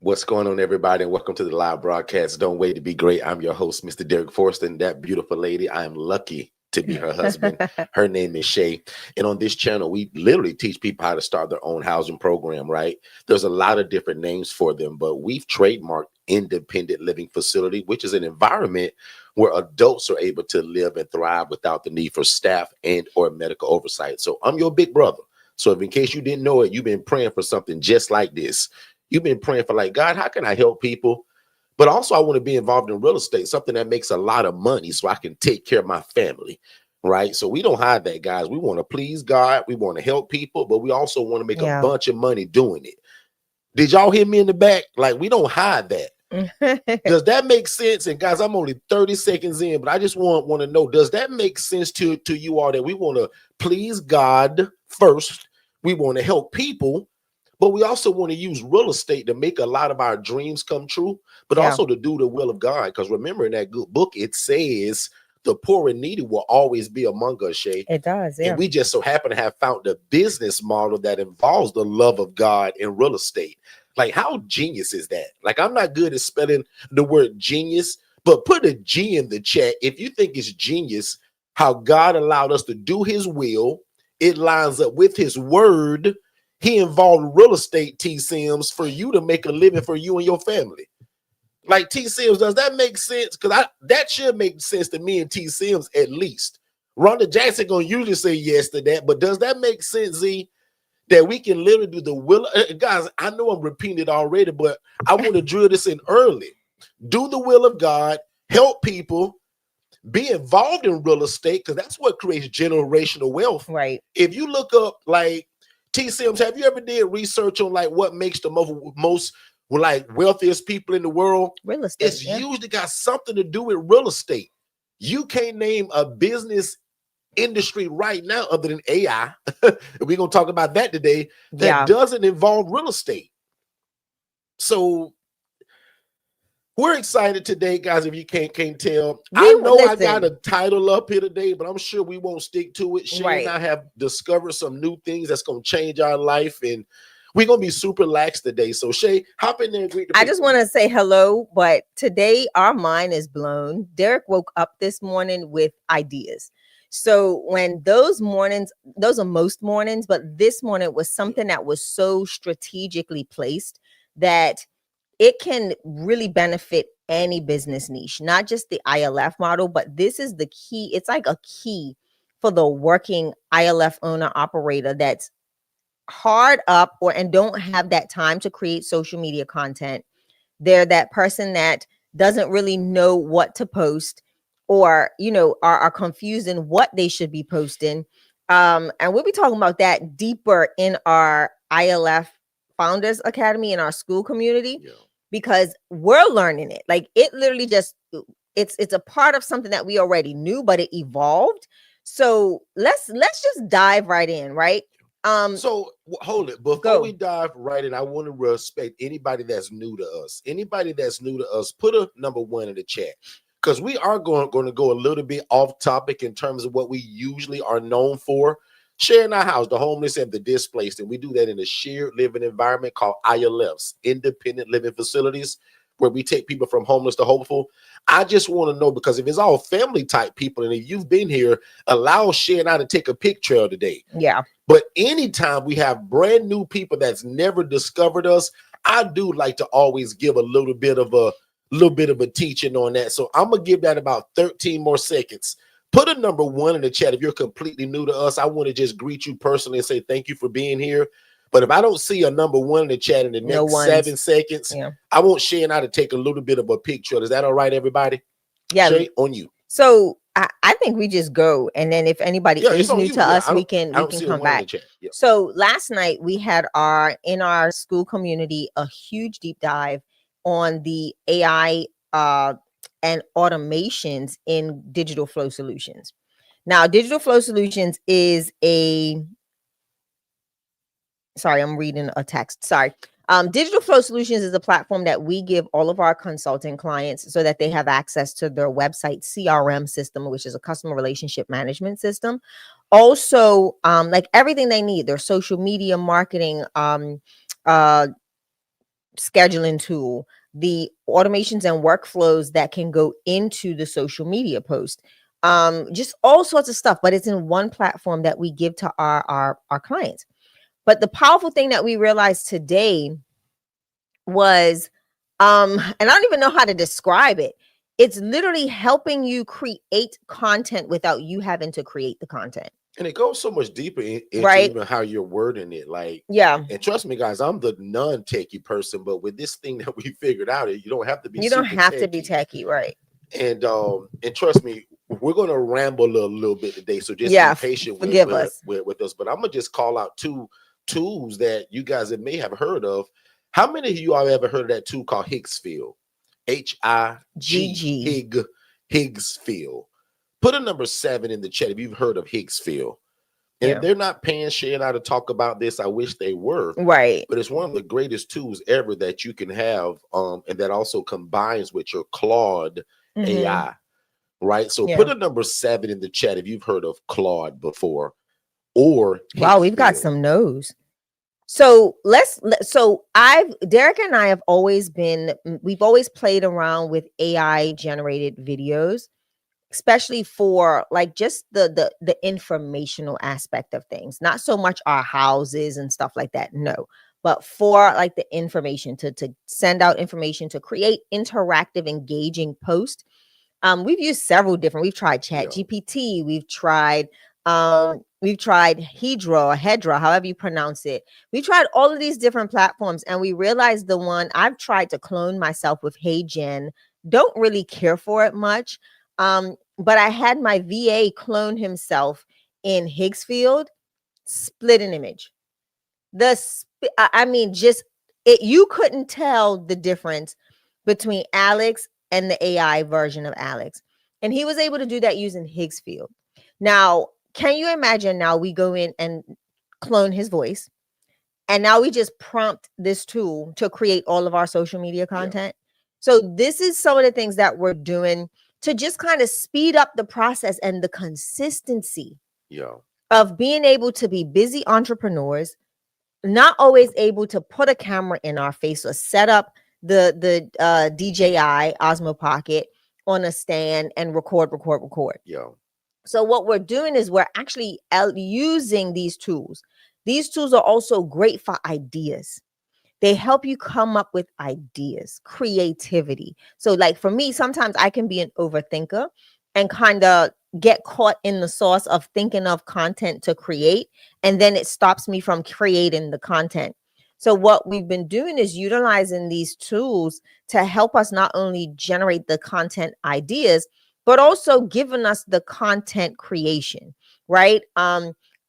What's going on, everybody, and welcome to the live broadcast. Don't wait to be great. I'm your host, Mr. Derrick Forston. That beautiful lady, I am lucky to be her husband. Her name is Shay. And on this channel, we literally teach people how to start their own housing program, right? There's a lot of different names for them, but we've trademarked independent living facility, which is an environment where adults are able to live and thrive without the need for staff and or medical oversight. So I'm your big brother. So if in case you didn't know it, you've been praying for something just like this. You've been praying for, like, God, how can I help people? But also I want to be involved in real estate, something that makes a lot of money so I can take care of my family, right? So we don't hide that, guys. We want to please God. We want to help people, but we also want to make a bunch of money doing it. Did y'all hear me in the back? Like, we don't hide that. Does that make sense? And guys, I'm only 30 seconds in, but I just want to know, does that make sense to you all that we want to please God first? We want to help people, but we also want to use real estate to make a lot of our dreams come true, but also to do the will of God. Because remember, in that good book, it says the poor and needy will always be among us, Shay. It does, yeah. And we just so happen to have found a business model that involves the love of God in real estate. Like, how genius is that? Like, I'm not good at spelling the word genius, but put a G in the chat if you think it's genius how God allowed us to do his will. It lines up with his word. He involved real estate, T. Sims, for you to make a living for you and your family. Like, T. Sims, does that make sense? Because that should make sense to me and T. Sims at least. Rhonda Jackson gonna usually say yes to that, but does that make sense, Z? That we can literally do the will. Guys, I know I'm repeating it already, but I want to drill this in early. Do the will of God, help people, be involved in real estate, because that's what creates generational wealth. Right. If you look up, like, T. Sims, have you ever did research on, like, what makes the most like wealthiest people in the world? Real estate. It's usually got something to do with real estate. You can't name a business industry right now other than AI. We're gonna talk about that today. That doesn't involve real estate. So we're excited today, guys. If you can't tell, I know I got a title up here today, but I'm sure we won't stick to it. Shay and I have discovered some new things that's gonna change our life, and we're gonna be super lax today. So Shay, hop in there and greet the people. I just want to say hello, but today our mind is blown. Derrick woke up this morning with ideas. So when those are most mornings, but this morning was something that was so strategically placed that it can really benefit any business niche, not just the ILF model, but this is the key. It's like a key for the working ILF owner operator that's hard up and don't have that time to create social media content. They're that person that doesn't really know what to post, or, are confused in what they should be posting. And we'll be talking about that deeper in our ILF Founders Academy in our Skool community, because we're learning it. Like, it literally just, it's a part of something that we already knew, but it evolved. So let's just dive right in, right? So hold it. Before we dive right in, I want to respect anybody that's new to us. Anybody that's new to us, put a number 1 in the chat, because we are going to go a little bit off topic in terms of what we usually are known for. Sharing our house, the homeless and the displaced, and we do that in a shared living environment called ILFs, independent living facilities, where we take people from homeless to hopeful. I just want to know, because if it's all family type people, and if you've been here, allow Shay and I to take a pic trail today. Yeah. But anytime we have brand new people that's never discovered us, I do like to always give a little bit of a teaching on that. So I'm gonna give that about 13 more seconds. Put a number 1 in the chat if you're completely new to us. I want to just greet you personally and say thank you for being here. But if I don't see a number 1 in the chat in the next 7 seconds, I want Shay and I to take a little bit of a picture. Is that all right, everybody? Yeah. Shay, on you. So I think we just go, and then if anybody is new to us, we can come back. So last night we had in our Skool community a huge deep dive on the AI and automations in digital flow solutions. Now, digital flow solutions is I'm reading a text. Sorry. Digital Flow Solutions is a platform that we give all of our consulting clients so that they have access to their website CRM system, which is a customer relationship management system. Also, like everything they need, their social media marketing, scheduling tool, the automations and workflows that can go into the social media post, just all sorts of stuff, but it's in one platform that we give to our clients. But the powerful thing that we realized today was, and I don't even know how to describe it. It's literally helping you create content without you having to create the content. And it goes so much deeper into Right. even how you're wording it. Like, Yeah. and trust me, guys, I'm the non-techie person, but with this thing that we figured out, you don't have to be You don't super have to be techie. techie, right? And trust me, we're gonna ramble a little bit today, so just Yeah, be patient forgive us. with us. But I'm gonna just call out two tools that you guys may have heard of. How many of you all ever heard of that tool called Higgsfield? GG. Higgsfield. Put a number 7 in the chat if you've heard of Higgsfield. And Yeah. if they're not paying Shay and I to talk about this, I wish they were. Right. But it's one of the greatest tools ever that you can have, and that also combines with your Claude AI, right? So Yeah. put a number 7 in the chat if you've heard of Claude before, or Wow, we've got Higgsfield. some no's. So Derrick and I have always we've always played around with AI generated videos, especially for like just the informational aspect of things, not so much our houses and stuff like that, no, but for like the information, to send out information, to create interactive, engaging posts. We've used several different, we've tried Chat GPT, we've tried Hedra, however you pronounce it. We tried all of these different platforms, and we realized the one I've tried to clone myself with HeyGen, don't really care for it much. But I had my VA clone himself in Higgsfield, split an image. You couldn't tell the difference between Alex and the AI version of Alex. And he was able to do that using Higgsfield. Now, can you imagine, now we go in and clone his voice, and now we just prompt this tool to create all of our social media content? So this is some of the things that we're doing to just kind of speed up the process and the consistency of being able to be busy entrepreneurs, not always able to put a camera in our face or set up the DJI Osmo Pocket on a stand and record. So what we're doing is we're actually using these tools. These tools are also great for ideas. They help you come up with ideas, creativity. So like for me, sometimes I can be an overthinker and kind of get caught in the sauce of thinking of content to create, and then it stops me from creating the content. So what we've been doing is utilizing these tools to help us not only generate the content ideas, but also giving us the content creation, right?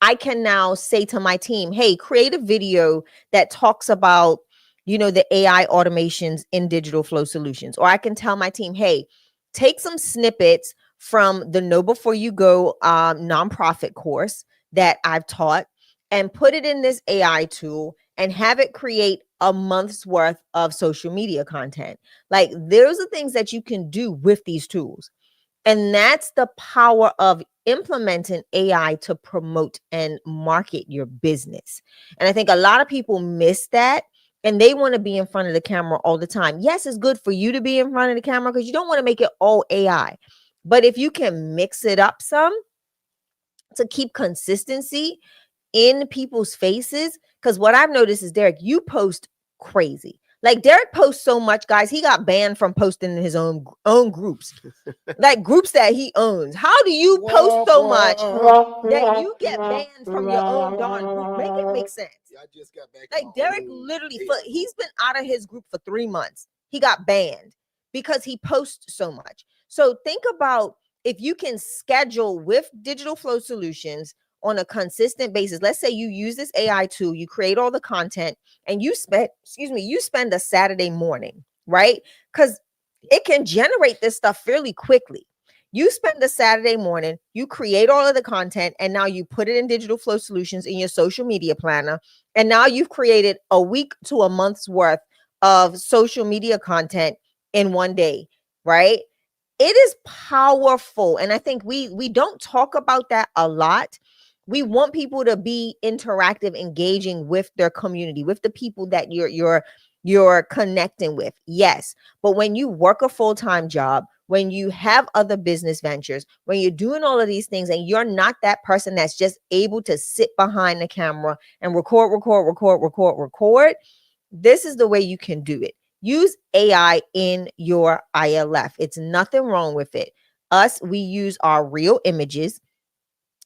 I can now say to my team, hey, create a video that talks about, the AI automations in digital flow solutions. Or I can tell my team, hey, take some snippets from the Know Before You Go nonprofit course that I've taught and put it in this AI tool and have it create a month's worth of social media content. Like, there's the things that you can do with these tools. And that's the power of implementing AI to promote and market your business. And I think a lot of people miss that, and they want to be in front of the camera all the time. Yes, it's good for you to be in front of the camera because you don't want to make it all AI. But if you can mix it up some to keep consistency in people's faces, because what I've noticed is, Derrick, you post crazy. Like, Derrick posts so much, guys. He got banned from posting in his own groups, like groups that he owns. How do you post so much that you get banned from your own darn group? Make it make sense. I just got back. Like, Derrick literally, he's been out of his group for 3 months. He got banned because he posts so much. So think about, if you can schedule with Digital Flow Solutions on a consistent basis. Let's say you use this AI tool, you create all the content, and you spend a Saturday morning, right? Because it can generate this stuff fairly quickly. You spend the Saturday morning, you create all of the content, and now you put it in Digital Flow Solutions in your social media planner. And now you've created a week to a month's worth of social media content in one day, right? It is powerful. And I think we don't talk about that a lot. We want people to be interactive, engaging with their community, with the people that you're you're connecting with. Yes. But when you work a full-time job, when you have other business ventures, when you're doing all of these things and you're not that person that's just able to sit behind the camera and record, this is the way you can do it. Use AI in your ILF. It's nothing wrong with it. We use our real images.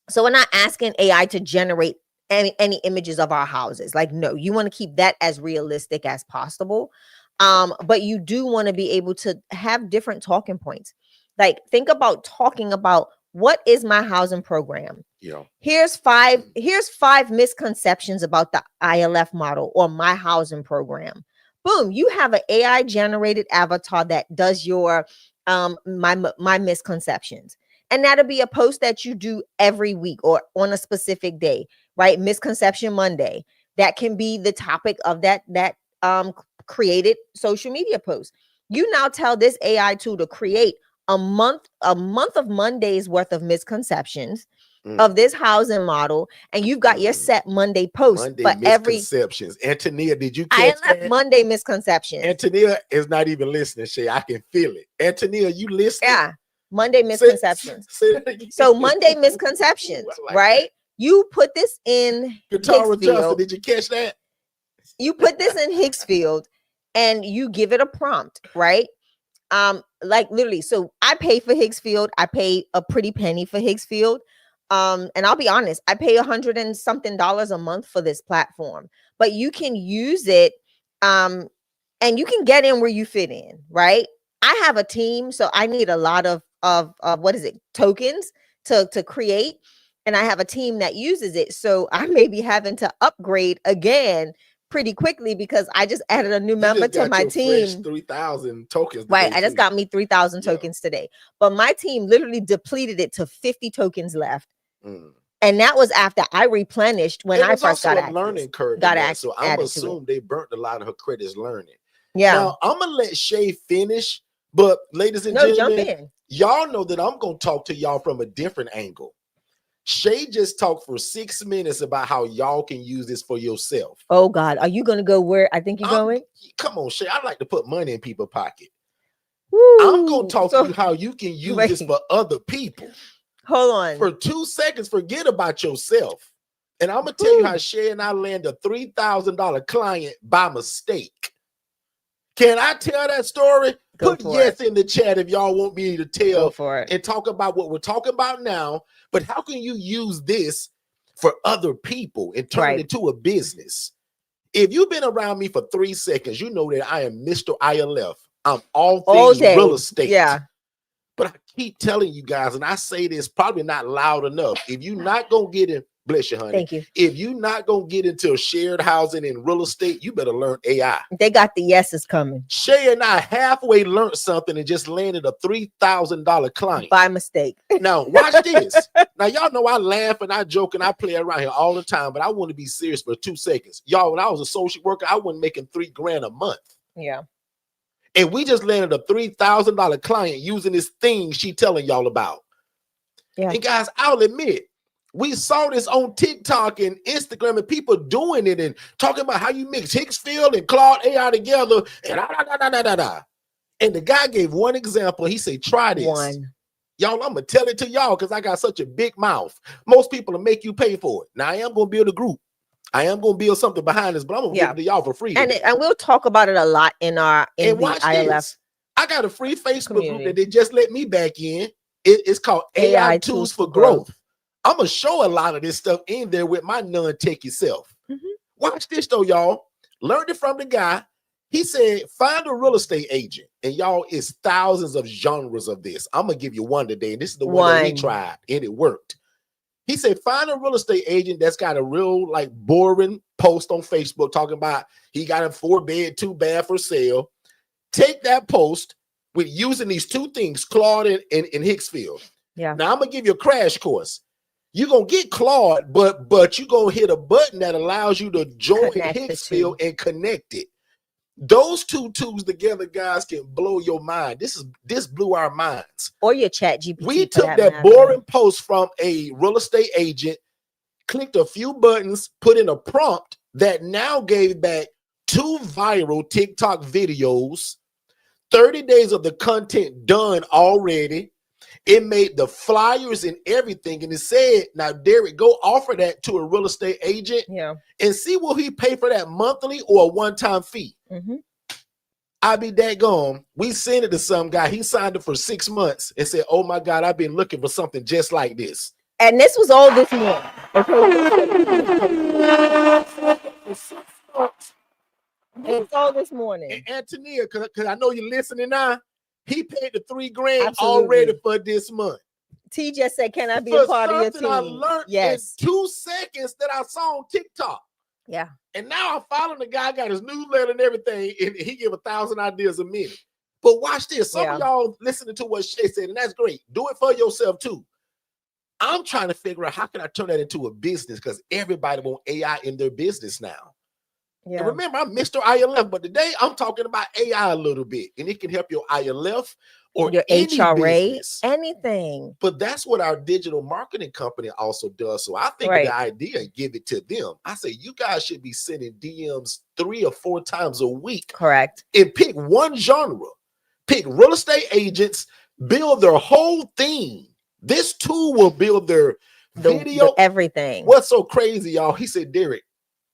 So we're not asking AI to generate any images of our houses. Like, no, you want to keep that as realistic as possible. But you do want to be able to have different talking points. Like, think about talking about, what is my housing program? Yeah. Here's five misconceptions about the ILF model or my housing program. Boom, you have an AI generated avatar that does your my misconceptions. And that'll be a post that you do every week or on a specific day, right? Misconception Monday. That can be the topic of that created social media post. You now tell this AI tool to create a month of Monday's worth of misconceptions of this housing model, and you've got your set Monday post Monday for every misconceptions. Antonia, did you catch that? Monday misconceptions. Antonia is not even listening, Shay. I can feel it. Antonia, you listening? Yeah, Monday misconceptions. So Monday misconceptions, like right? That. You put this in Guitar Justin, did you catch that? You put this in Hicksfield and you give it a prompt, right? Like literally, so I pay for Hicksfield. I pay a pretty penny for Hicksfield. And I'll be honest, I pay $100 and something a month for this platform, but you can use it, and you can get in where you fit in, right? I have a team, so I need a lot of what is it, tokens to create, and I have a team that uses it. So I may be having to upgrade again pretty quickly because I just added a new member to my team. 3,000 tokens. Right. I just got me 3,000 tokens today. But my team literally depleted it to 50 tokens left. And that was after I replenished when I first got access. Learning curve. So I'm assuming they burnt a lot of her credits learning. Yeah. Now I'm gonna let Shay finish, but ladies and gentlemen, y'all know that I'm gonna talk to y'all from a different angle. Shay just talked for 6 minutes about how y'all can use this for yourself. Oh God, are you gonna go where I think you're going? Come on, Shay. I like to put money in people's pocket. Woo. I'm gonna talk to you how you can use this for other people. Hold on. For 2 seconds, forget about yourself. And I'm gonna tell you how Shay and I landed a $3,000 client by mistake. Can I tell that story? Put yes in the chat if y'all want me to tell and talk about what we're talking about now. But how can you use this for other people and turn it into a business? If you've been around me for 3 seconds, you know that I am Mr. ILF. I'm all things real estate. Yeah. But I keep telling you guys, and I say this probably not loud enough. If you're not gonna get in, bless you, honey. Thank you. If you're not gonna get into shared housing and real estate, you better learn AI. They got the yeses coming. Shay and I halfway learned something and just landed a $3,000 client by mistake. Now watch this. Now y'all know I laugh and I joke and I play around here all the time, but I want to be serious for 2 seconds. Y'all, when I was a social worker, I wasn't making $3 grand a month. Yeah. And we just landed a $3,000 client using this thing she telling y'all about. Yeah. And guys, I'll admit, we saw this on TikTok and Instagram and people doing it and talking about how you mix Hicksfield and Claude AI together and And the guy gave one example. He said, try this. Y'all, I'm going to tell it to y'all because I got such a big mouth. Most people will make you pay for it. Now, I am going to build a group. I am going to build something behind this, but I'm going to give it to y'all for free. And we'll talk about it a lot in the ILF. This. I got a free Facebook group that they just let me back in. It's called AI Tools for Growth. I'm going to show a lot of this stuff in there with my non-techie self. Watch this though, y'all. Learned it from the guy. He said, find a real estate agent. And y'all, it's thousands of genres of this. I'm going to give you one today. And this is the one that we tried and it worked. He said, find a real estate agent that's got a real like boring post on Facebook talking about he got a 4-bed, 2-bath for sale. Take that post with using these two things, Claude and Hicksfield. Yeah. Now I'm going to give you a crash course. You're going to get Claude, but you're going to hit a button that allows you to join Hicksfield and connect it. Those two tools together, guys, can blow your mind. This blew our minds. Or your chat GPT. We took that boring post from a real estate agent, clicked a few buttons, put in a prompt that now gave back 2 viral TikTok videos, 30 days of the content done already. It made the flyers and everything. And it said, now, Derrick, go offer that to a real estate agent and see will he pay for that monthly or a one-time fee. I be daggone. We sent it to some guy. He signed it for 6 months and said, oh my God, I've been looking for something just like this. And this was all this morning. This was all this morning. And Antonia, because I know you're listening now, he paid the $3 grand Absolutely. already for this month. T just said, can I be a part of your team? I learned in 2 seconds that I saw on TikTok. Yeah. And now I'm following the guy, got his newsletter and everything, and he give 1,000 ideas a minute. But watch this. Some of y'all listening to what Shay said, and that's great. Do it for yourself too. I'm trying to figure out how can I turn that into a business, because everybody wants AI in their business now. And remember, I'm Mr. ILF, but today I'm talking about AI a little bit, and it can help your ILF or your HRA, business. Anything. But that's what our digital marketing company also does. So I think of the idea and give it to them. I say, you guys should be sending DMs 3 or 4 times a week. Correct. And pick one genre. Pick real estate agents, build their whole theme. This tool will build their video. Everything. What's so crazy, y'all? He said, Derrick,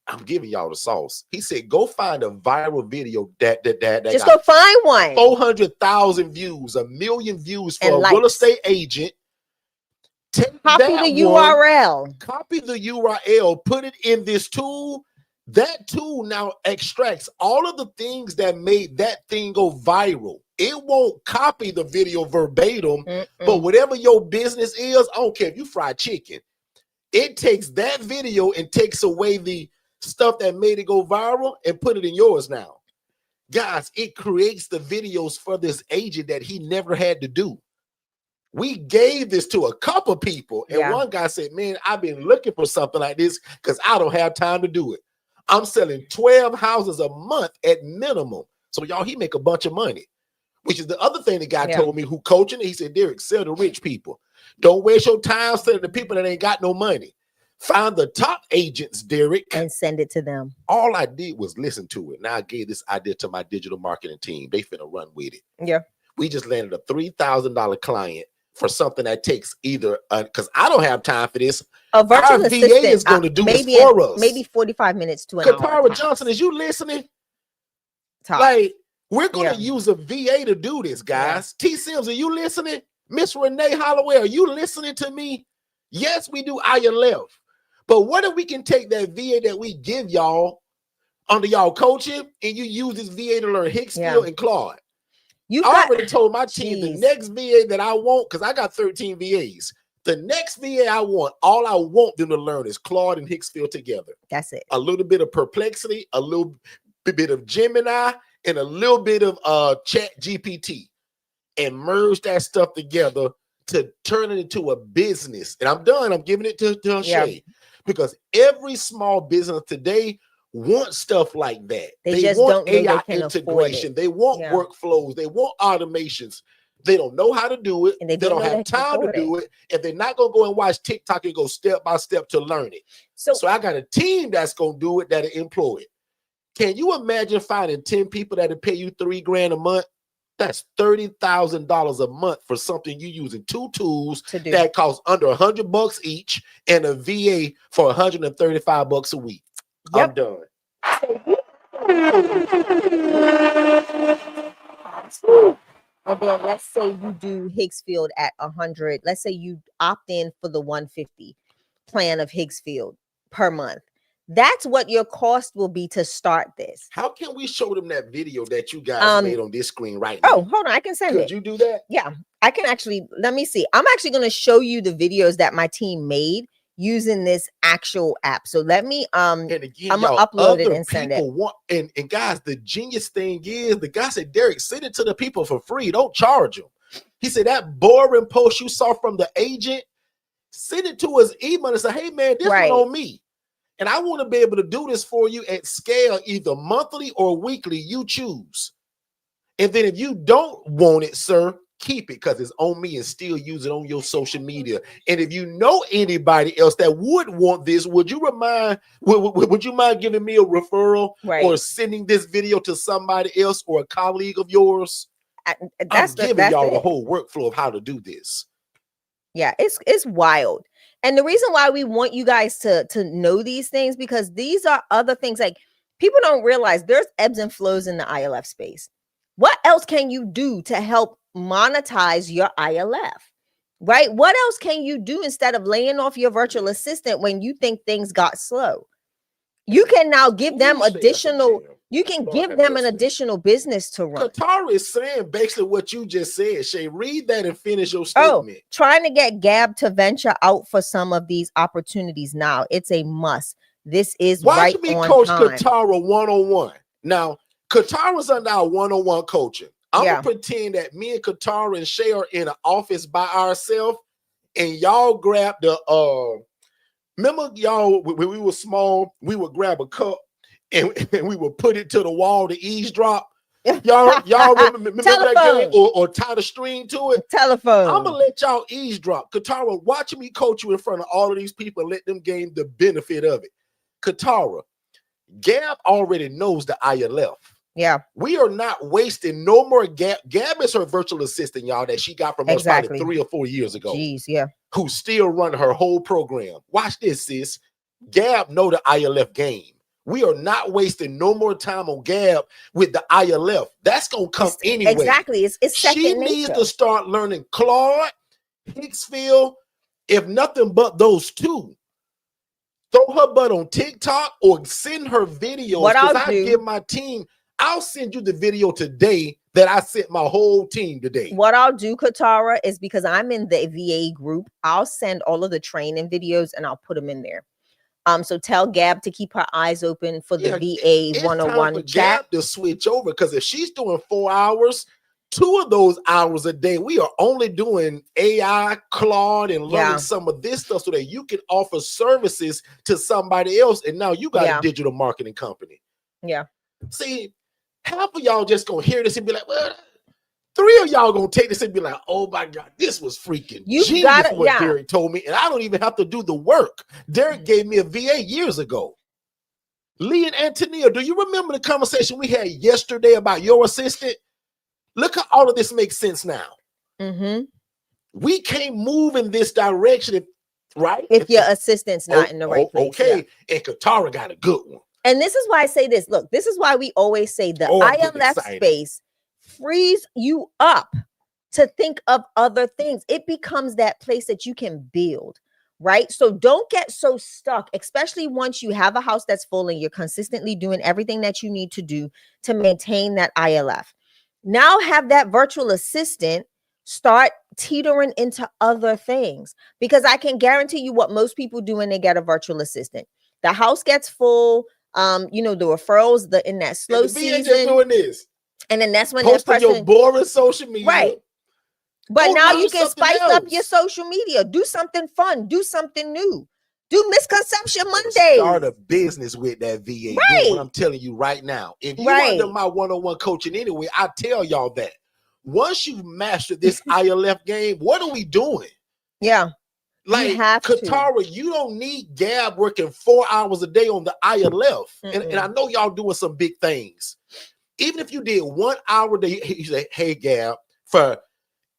I'm giving y'all the sauce. He said, go find a viral video that just go find one. 400,000 views, 1 million views for a real estate agent. Copy the URL. Copy the URL, put it in this tool. That tool now extracts all of the things that made that thing go viral. It won't copy the video verbatim, but whatever your business is, I don't care if you fry chicken. It takes that video and takes away the stuff that made it go viral and put it in yours now. Guys, it creates the videos for this agent that he never had to do. We gave this to a couple people, and one guy said, man, I've been looking for something like this because I don't have time to do it. I'm selling 12 houses a month at minimum. So y'all, he make a bunch of money, which is the other thing the guy told me who coaching. He said, Derrick, sell to rich people. Don't waste your time selling to people that ain't got no money. Find the top agents, Derrick, and send it to them. All I did was listen to it. Now I gave this idea to my digital marketing team. They finna run with it. Yeah. We just landed a $3,000 client for something that takes either, because I don't have time for this. A virtual Our assistant VA is going to do this for us. Maybe 45 minutes to an hour. Katara Johnson, is you listening? Like, we're going to use a VA to do this, guys. T. Sims, are you listening? Miss Renee Holloway, are you listening to me? Yes, we do ILF. But what if we can take that VA that we give y'all under y'all coaching and you use this VA to learn Hicksville and Claude? I already told my team the next VA that I want, because I got 13 VAs. The next VA I want, all I want them to learn is Claude and Hicksville together. That's it. A little bit of Perplexity, a little bit of Gemini, and a little bit of Chat GPT, and merge that stuff together to turn it into a business. And I'm done. I'm giving it to Shay, because every small business today want stuff like that. They just want don't know AI they can integration. They want workflows. They want automations. They don't know how to do it. And they don't have time to do it. And they're not going to go and watch TikTok and go step by step to learn it. So I got a team that's going to do it, that'll employ it. Can you imagine finding 10 people that'll pay you $3 grand a month? That's $30,000 a month for something you using 2 tools that cost under $100 each, and a VA for $135 a week. I'm done. And then let's say you do Hicksfield at 100. Let's say you opt in for the 150 plan of Hicksfield per month. That's what your cost will be to start this. How can we show them that video that you guys made on this screen right now? Oh, hold on. I can send it. Could you do that? Yeah, I can actually. Let me see. I'm actually going to show you the videos that my team made using this actual app. So let me, and again, I'm going to upload it and send it. And guys, the genius thing is, the guy said, Derrick, send it to the people for free. Don't charge them. He said, that boring post you saw from the agent, send it to his email and say, hey, man, this one on me. And I want to be able to do this for you at scale, either monthly or weekly, you choose. And then if you don't want it, sir, keep it because it's on me, and still use it on your social media. And if you know anybody else that would want this, would you mind giving me a referral or sending this video to somebody else or a colleague of yours? I'm giving y'all the whole workflow of how to do this. Yeah, it's wild. And the reason why we want you guys to know these things, because these are other things. Like, people don't realize there's ebbs and flows in the ILF space. What else can you do to help monetize your ILF, right? What else can you do instead of laying off your virtual assistant when you think things got slow? You can now give them additional, an additional business to run. Katara is saying basically what you just said. Shay, read that and finish your statement. Trying to get Gab to venture out for some of these opportunities now. It's a must. This is Watch me coach Katara one-on-one. Now, Katara's under our one-on-one coaching. I'm gonna pretend that me and Katara and Shay are in an office by ourselves, and y'all grab the remember y'all when we were small, we would grab a cup and we would put it to the wall to eavesdrop. Y'all remember that game, or tie the string to it? Telephone. I'm gonna let y'all eavesdrop. Katara, watch me coach you in front of all of these people and let them gain the benefit of it. Katara, Gab already knows the ILF. Yeah, we are not wasting no more. Gab is her virtual assistant, y'all, that she got from us probably 3 or 4 years ago. Jeez, yeah. Who still run her whole program. Watch this, sis. Gab know the ILF game. We are not wasting no more time on Gab with the ILF. That's gonna come anyway. Exactly. It's second she nature. needs to start learning Claude, Hicksfield, if nothing but those two. Throw her butt on TikTok or send her videos. Because I give my team. I'll send you the video today that I sent my whole team today. What I'll do, Katara, is because I'm in the VA group, I'll send all of the training videos and I'll put them in there. So tell Gab to keep her eyes open for the VA 101. It's time for Gab to switch over, because if she's doing 4 hours, 2 of those hours a day, we are only doing AI, Claude, and learning some of this stuff so that you can offer services to somebody else. And now you got a digital marketing company. Yeah. See, half of y'all just gonna hear this and be like, well, 3 of y'all gonna take this and be like, oh my God, this was freaking genius what Derrick told me, and I don't even have to do the work. Derrick gave me a VA years ago. Lee and Antonia, do you remember the conversation we had yesterday about your assistant? Look how all of this makes sense now. We can't move in this direction, right? If your assistant's not in the right place. Okay, and Katara got a good one. And this is why I say this. Look, this is why we always say the ILF space frees you up to think of other things. It becomes that place that you can build, right? So don't get so stuck, especially once you have a house that's full and you're consistently doing everything that you need to do to maintain that ILF. Now have that virtual assistant start teetering into other things, because I can guarantee you what most people do when they get a virtual assistant. The house gets full. The referrals, in that slow season, just doing this, and then that's when posting your boring social media, right? But now you can spice up your social media. Do something fun. Do something new. Do Misconception Mondays. Start a business with that VA. Right. What I'm telling you right now. If you under my one-on-one coaching anyway, I tell y'all that once you've mastered this ILF game, what are we doing? Yeah. Like Katara, you don't need Gab working 4 hours a day on the ILF. And I know y'all doing some big things. Even if you did 1 hour a day, you say, hey, Gab, for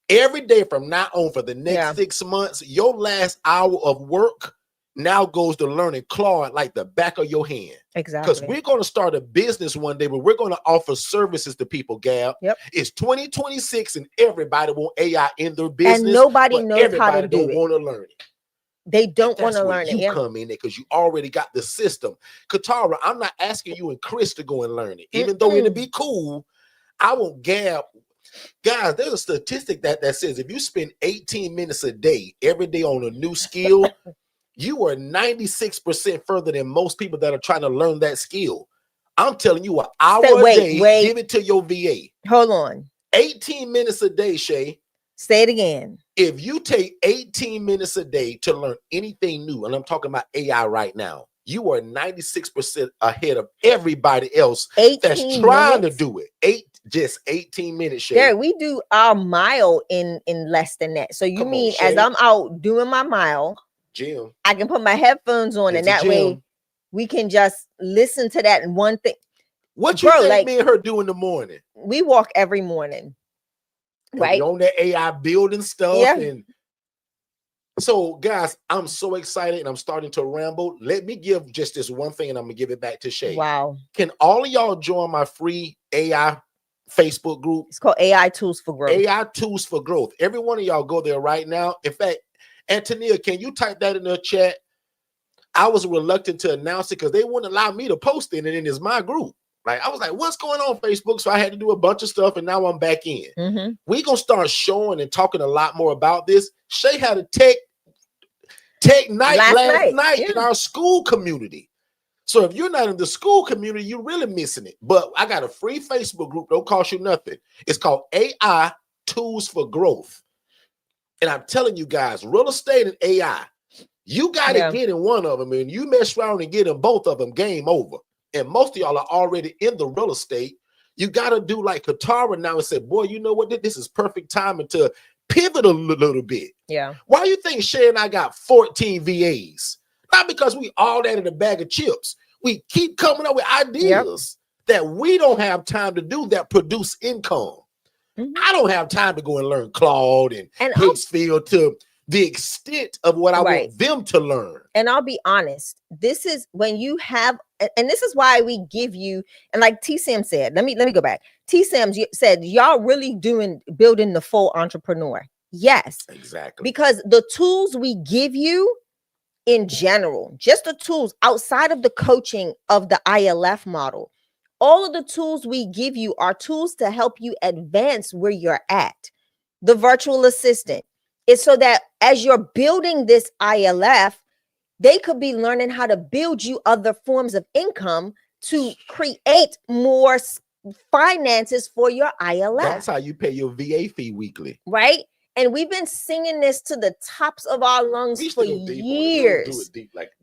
every day from now on for the next 6 months, your last hour of work now goes to learning Claude like the back of your hand. Exactly. Because we're going to start a business one day, but we're going to offer services to people, Gab. Yep. It's 2026 and everybody want AI in their business. And nobody knows how to do it. Everybody don't want to learn it. They don't want to learn it. You come in there because you already got the system. Katara, I'm not asking you and Chris to go and learn it. Even though it'd be cool, I want Gab. Guys, there's a statistic that says if you spend 18 minutes a day, every day on a new skill, you are 96% further than most people that are trying to learn that skill. I'm telling you, an hour a day, give it to your VA. Hold on. 18 minutes a day, Shay. Say it again. If you take 18 minutes a day to learn anything new, and I'm talking about AI right now, you are 96% ahead of everybody else that's trying to do it. Just 18 minutes, Shay. Derrick, we do our mile in less than that. So you Come on, mean Shay. as I'm out doing my mile, Jim, I can put my headphones on, at and the that gym. way we can just listen to that one thing. What you Bro, think like, me and her do in the morning? we walk every morning, And right? we on that AI building stuff. Yeah. And so, guys, I'm so excited and I'm starting to ramble. Let me give just this one thing and I'm going to give it back to Shay. Wow. Can all of y'all join my free AI Facebook group? It's called AI Tools for Growth. AI Tools for Growth. Every one of y'all go there right now. In fact, Antonia, can you type that in the chat? I was reluctant to announce it because they wouldn't allow me to post it, and then it's my group. Like, I was like, what's going on, Facebook? So I had to do a bunch of stuff, and now I'm back in. We're going to start showing and talking a lot more about this. Shay had a tech night last night in our Skool community. So if you're not in the Skool community, you're really missing it. But I got a free Facebook group. Don't cost you nothing. It's called AI Tools for Growth. And I'm telling you guys, real estate and AI, you got to get in one of them. And you mess around and get in both of them, game over. And most of y'all are already in the real estate. You got to do like Katara now and say, boy, you know what? This is perfect timing to pivot a little bit. Yeah. Why you think Shay and I got 14 VAs? Not because we all that in a bag of chips. We keep coming up with ideas that we don't have time to do that produce income. I don't have time to go and learn Claude and Higgsfield to the extent of what I want them to learn. And I'll be honest, this is when you have, and this is why we give you, and like T Sam said, let me go back. T Sam said, y'all really building the full entrepreneur. Yes, exactly. Because the tools we give you in general, just the tools outside of the coaching of the ILF model, all of the tools we give you are tools to help you advance where you're at. The virtual assistant is so that as you're building this ILF, they could be learning how to build you other forms of income to create more finances for your ILF. That's how you pay your VA fee weekly. Right? And we've been singing this to the tops of our lungs for years.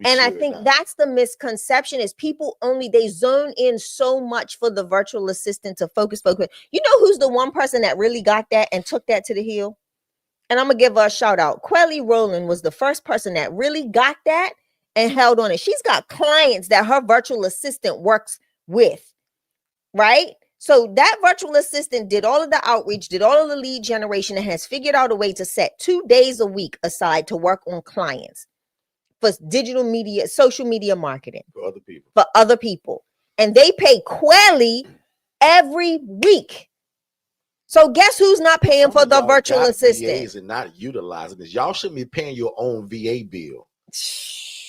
And I think that's the misconception is people they zone in so much for the virtual assistant to focus. You know who's the one person that really got that and took that to the hill? And I'm going to give her a shout out. Quelly Rowland was the first person that really got that and held on it. She's got clients that her virtual assistant works with, right? So that virtual assistant did all of the outreach, did all of the lead generation, and has figured out a way to set 2 days a week aside to work on clients for digital media, social media marketing. For other people. And they pay Quelly every week. So guess who's not paying for the virtual assistant? VAs and not utilizing this. Y'all shouldn't be paying your own VA bill.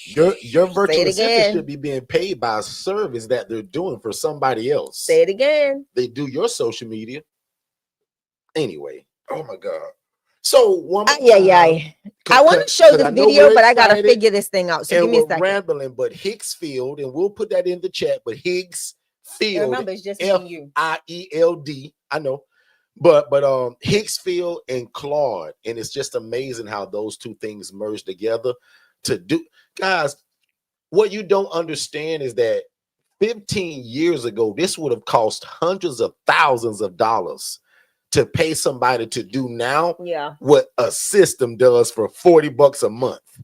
Your virtual assistant should be being paid by a service that they're doing for somebody else. Say it again. They do your social media. Anyway, oh my God. So one more I want to show the video, but I gotta figure this thing out. So give me a second. Rambling, but Higgsfield, and we'll put that in the chat. But Higgsfield, remember, it's just you. FIELD. I know. But Higgsfield and Claude, and it's just amazing how those two things merge together to do. Guys, what you don't understand is that 15 years ago, this would have cost hundreds of thousands of dollars to pay somebody to do now what a system does for $40 a month.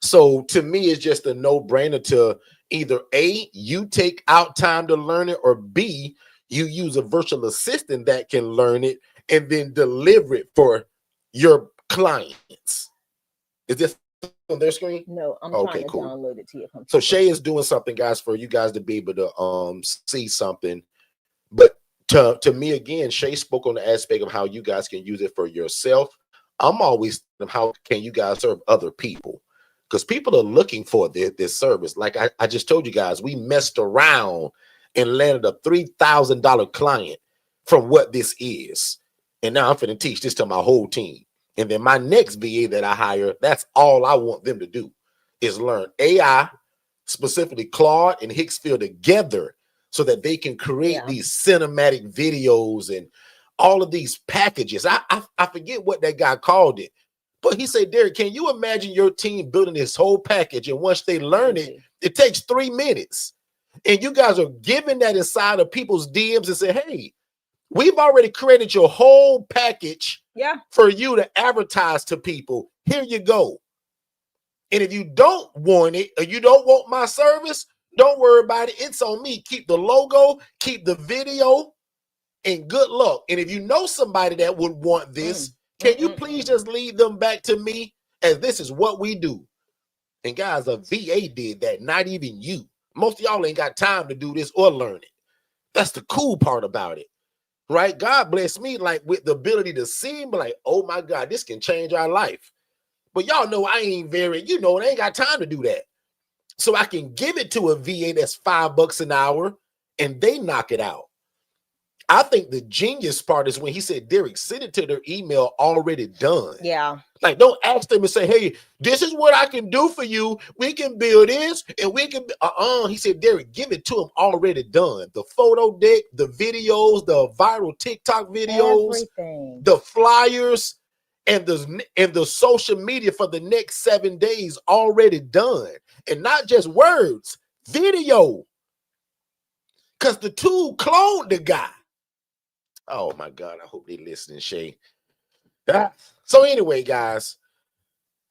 So to me, it's just a no-brainer to either A, you take out time to learn it, or B, you use a virtual assistant that can learn it and then deliver it for your clients. Is this on their screen? No, I'm trying to download it to your computer. So Shay is doing something, guys, for you guys to be able to see something. But to me, again, Shay spoke on the aspect of how you guys can use it for yourself. I'm always how can you guys serve other people? Because people are looking for this service. Like I just told you guys, we messed around and landed a $3,000 client from what this is. And now I'm finna teach this to my whole team. And then my next VA that I hire, that's all I want them to do is learn AI, specifically Claude and Higgsfield together so that they can create these cinematic videos and all of these packages. I forget what that guy called it, but he said, Derrick, can you imagine your team building this whole package? And once they learn it, it takes 3 minutes. And you guys are giving that inside of people's DMs and say, hey, we've already created your whole package for you to advertise to people. Here you go. And if you don't want it or you don't want my service, don't worry about it. It's on me. Keep the logo, keep the video, and good luck. And if you know somebody that would want this, can you please just lead them back to me, as this is what we do. And guys, a VA did that, not even you. Most of y'all ain't got time to do this or learn it. That's the cool part about it, right? God bless me like with the ability to see and be like, oh my God, this can change our life. But y'all know I ain't I ain't got time to do that. So I can give it to a VA that's $5 an hour and they knock it out. I think the genius part is when he said, Derrick, send it to their email already done. Yeah. Like, don't ask them and say, hey, this is what I can do for you. We can build this and we can, he said, Derrick, give it to them already done. The photo deck, the videos, the viral TikTok videos, everything, the flyers, and the social media for the next 7 days already done. And not just words, video. Because the tool cloned the guy. Oh my God, I hope they're listening, Shay. So anyway, guys,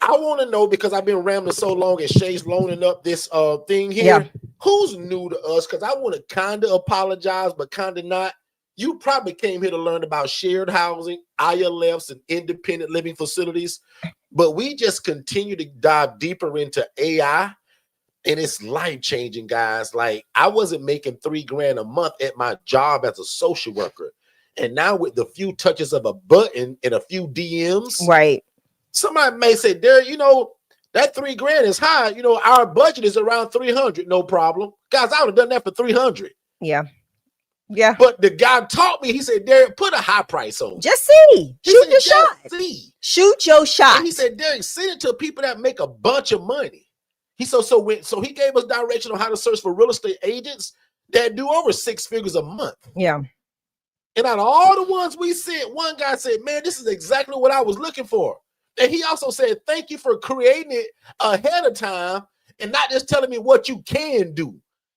I want to know, because I've been rambling so long and Shay's loaning up this thing here. Who's new to us? Because I want to kind of apologize, but kind of not. You probably came here to learn about shared housing, ILFs, and independent living facilities. But we just continue to dive deeper into AI. And it's life-changing, guys. Like, I wasn't making $3 grand a month at my job as a social worker. And now with the few touches of a button and a few DMs, right? Somebody may say, Derrick, that $3 grand is high. Our budget is around 300. No problem. Guys, I would have done that for 300. Yeah. Yeah. But the guy taught me, he said, Derrick, put a high price on it. Just see. Shoot your shot. Shoot your shot. And he said, Derrick, send it to people that make a bunch of money. So he gave us direction on how to search for real estate agents that do over 6 figures a month. Yeah. And out of all the ones we sent, one guy said, man, this is exactly what I was looking for. And he also said, thank you for creating it ahead of time and not just telling me what you can do.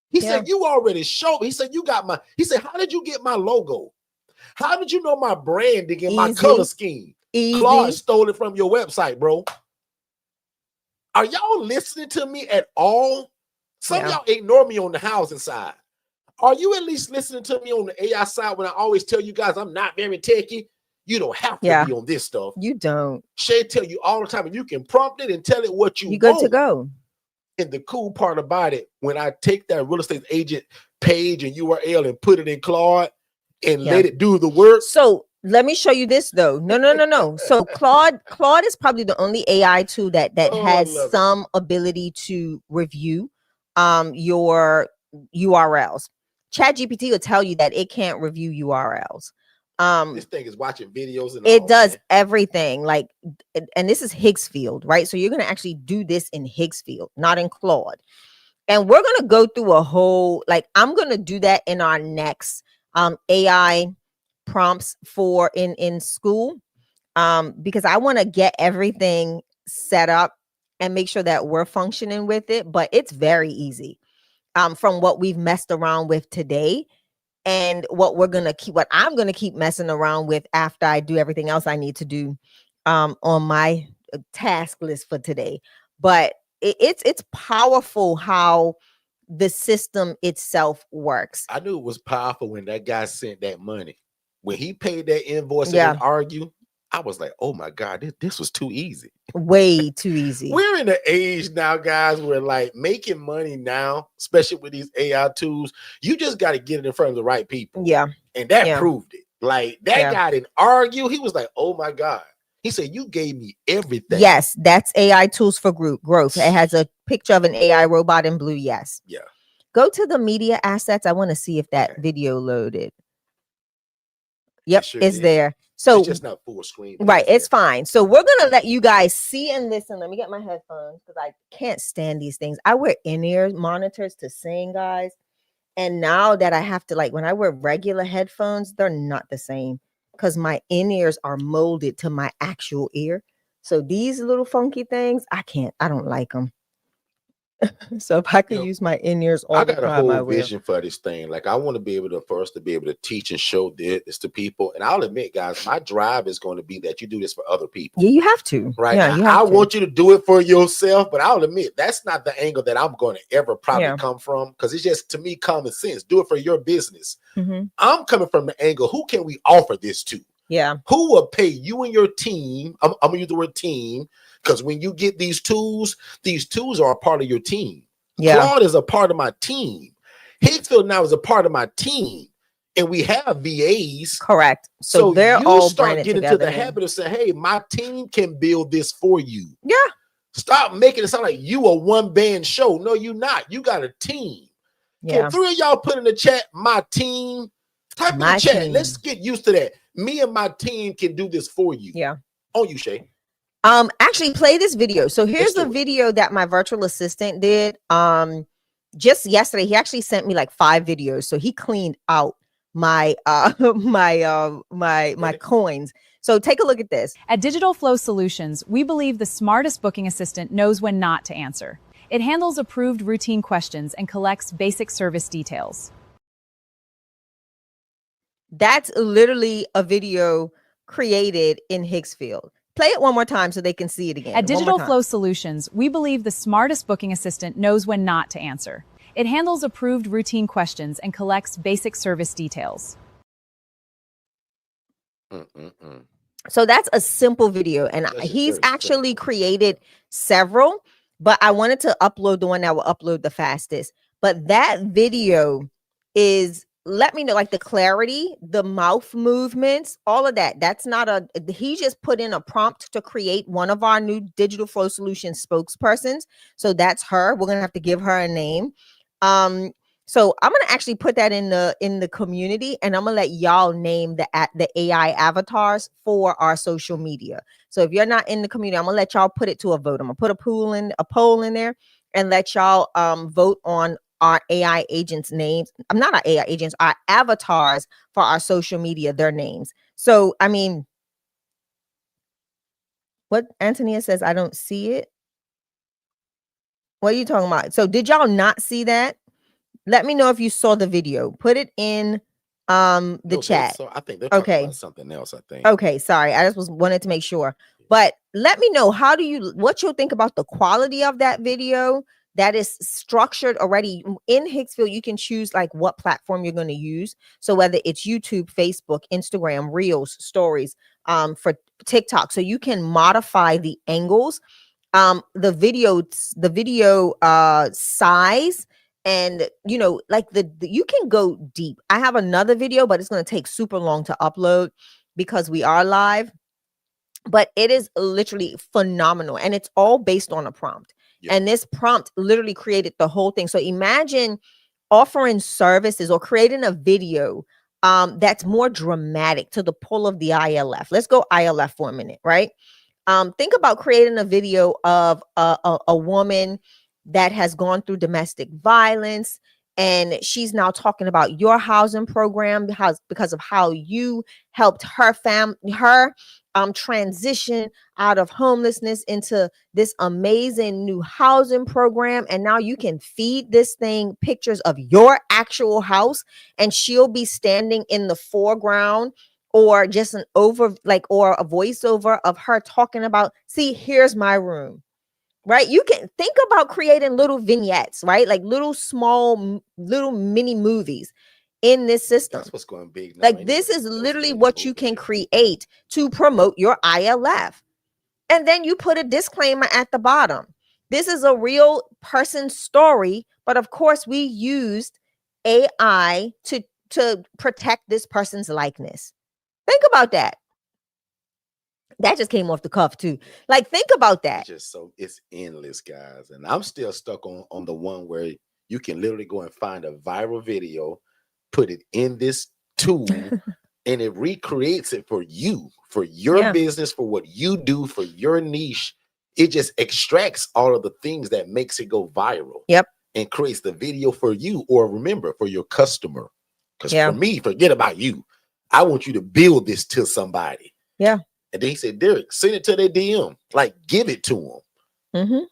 He said, you already showed me. He said, he said, how did you get my logo? How did you know my branding and my color scheme? Claude stole it from your website, bro. Are y'all listening to me at all? Some of y'all ignore me on the housing side. Are you at least listening to me on the AI side when I always tell you guys I'm not very techie? You don't have to be on this stuff. You don't. Shay tell you all the time, and you can prompt it and tell it what you want. You're good to go. And the cool part about it, when I take that real estate agent page and URL and put it in Claude and let it do the work. So let me show you this though. No. So Claude is probably the only AI tool that has some ability to review your URLs. ChatGPT will tell you that it can't review URLs. This thing is watching videos and it does everything, like, and this is Higgsfield, right? So you're going to actually do this in Higgsfield, not in Claude. And we're going to go through a whole, like, I'm going to do that in our next AI prompts in Skool, because I want to get everything set up and make sure that we're functioning with it. But it's very easy from what we've messed around with today. And what I'm going to keep messing around with after I do everything else I need to do on my task list for today. But it's powerful how the system itself works. I knew it was powerful when that guy sent that money. When he paid that invoice and didn't argue, I was like, oh my God, this was too easy. Way too easy. We're in the age now, guys, where like making money now, especially with these AI tools, you just got to get it in front of the right people. Yeah. And that proved it. Like that guy didn't argue. He was like, oh my God. He said, you gave me everything. Yes, that's AI tools for growth. It has a picture of an AI robot in blue. Yes. Yeah. Go to the media assets. I want to see if that video loaded. Yep, it's there. So it's just not full screen. Right, it's fine. So we're gonna let you guys see and listen. Let me get my headphones because I can't stand these things. I wear in-ear monitors to sing, guys. And now that I have to, like, when I wear regular headphones, they're not the same because my in-ears are molded to my actual ear. So these little funky things, I don't like them. So if I could You know, use my in-ears all I the got a time, I whole will. vision for this thing. Like I want to be able to first to be able to teach and show this to people. And I'll admit, guys, my drive is going to be that you do this for other people. Yeah, you have to. Right Yeah, now, you I have to. want you to do it for yourself, but I'll admit that's not the angle that I'm going to ever probably come from, because it's just, to me, common sense. Do it for your business. I'm coming from the angle, who can we offer this to? Yeah. Who will pay you and your team? I'm gonna use the word team, because when you get these tools are a part of your team. Yeah. Claude is a part of my team. Hicksfield now is a part of my team. And we have VAs. Correct. So they're you all start getting into the habit of saying, hey, my team can build this for you. Yeah. Stop making it sound like you a one-band show. No, you're not. You got a team. Yeah. Can 3 of y'all put in the chat, my team? Type in the chat. Let's get used to that. Me and my team can do this for you. Yeah. On you, Shay. Actually play this video. So here's the video that my virtual assistant did. Just yesterday, he actually sent me like 5 videos. So he cleaned out my my coins. So take a look at this. At Digital Flow Solutions, we believe the smartest booking assistant knows when not to answer. It handles approved routine questions and collects basic service details. That's literally a video created in Hicksfield. Play it one more time so they can see it again. At Digital Flow Solutions, we believe the smartest booking assistant knows when not to answer. It handles approved routine questions and collects basic service details. So that's a simple video, and he's actually created several, but I wanted to upload the one that will upload the fastest. But that video is, let me know, like the clarity, the mouth movements, all of that. That's not he just put in a prompt to create one of our new Digital Flow Solutions spokespersons. So that's her. We're going to have to give her a name. So I'm going to actually put that in the community, and I'm going to let y'all name the AI avatars for our social media. So if you're not in the community, I'm going to let y'all put it to a vote. I'm going to put a poll in there and let y'all vote on our AI agents' names. I'm not our AI agents, our avatars for our social media, their names. So, I mean, what Antonia says, I don't see it. What are you talking about? So did y'all not see that? Let me know if you saw the video. Put it in the chat. So I think they're talking about something else, I think. Okay, sorry. I just wanted to make sure. But let me know, what you'll think about the quality of that video that is structured already in Hicksfield. You can choose like what platform you're going to use. So whether it's YouTube, Facebook, Instagram, Reels, Stories, for TikTok. So you can modify the angles, the video size, and like you can go deep. I have another video, but it's going to take super long to upload because we are live, but it is literally phenomenal, and it's all based on a prompt. And this prompt literally created the whole thing. So imagine offering services or creating a video that's more dramatic to the pull of the ILF. Let's go ILF for a minute, right? Think about creating a video of a woman that has gone through domestic violence, and she's now talking about your housing program because of how you helped her transition out of homelessness into this amazing new housing program. And now you can feed this thing pictures of your actual house, and she'll be standing in the foreground, or just or a voiceover of her talking about, see, here's my room. Right? You can think about creating little vignettes, right? Like little mini movies in this system. That's what's going big now. Like this is literally what you can create to promote your ILF. And then you put a disclaimer at the bottom. This is a real person's story, but of course we used AI to protect this person's likeness. Think about that. That just came off the cuff too. Like, think about that. It's endless, guys. And I'm still stuck on the one where you can literally go and find a viral video, put it in this tool, and it recreates it for you, for your business, for what you do, for your niche. It just extracts all of the things that makes it go viral. Yep. And creates the video for you, or remember, for your customer. Because for me, forget about you. I want you to build this to somebody. Yeah. And then he said, Derrick, send it to their DM. Like, give it to them.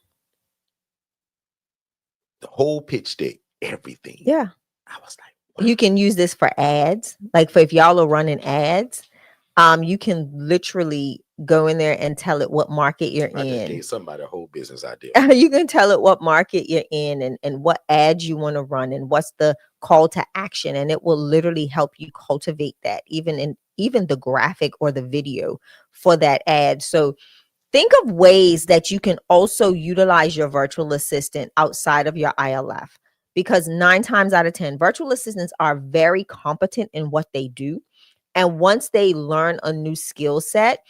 the whole pitch deck, everything. Yeah. I was like, You can use this for ads. Like for if y'all are running ads, you can literally go in there and tell it what market you're I just in. gave somebody a whole business idea. You can tell it what market you're in and what ads you want to run and what's the call to action. And it will literally help you cultivate that, even the graphic or the video for that ad. So think of ways that you can also utilize your virtual assistant outside of your ILF, because 9 times out of 10, virtual assistants are very competent in what they do. And once they learn a new skill set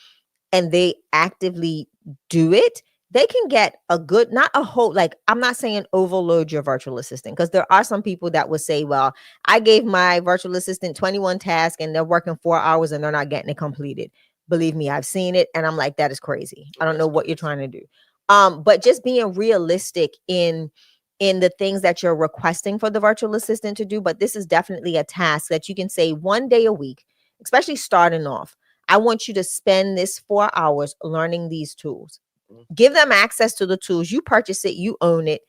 and they actively do it, they can get a good, not a whole, like, I'm not saying overload your virtual assistant, because there are some people that would say, well, I gave my virtual assistant 21 tasks and they're working 4 hours and they're not getting it completed. Believe me, I've seen it. And I'm like, that is crazy. I don't know what you're trying to do. But just being realistic in the things that you're requesting for the virtual assistant to do. But this is definitely a task that you can say 1 day a week, especially starting off. I want you to spend this 4 hours learning these tools. Give them access to the tools. You purchase it, you own it.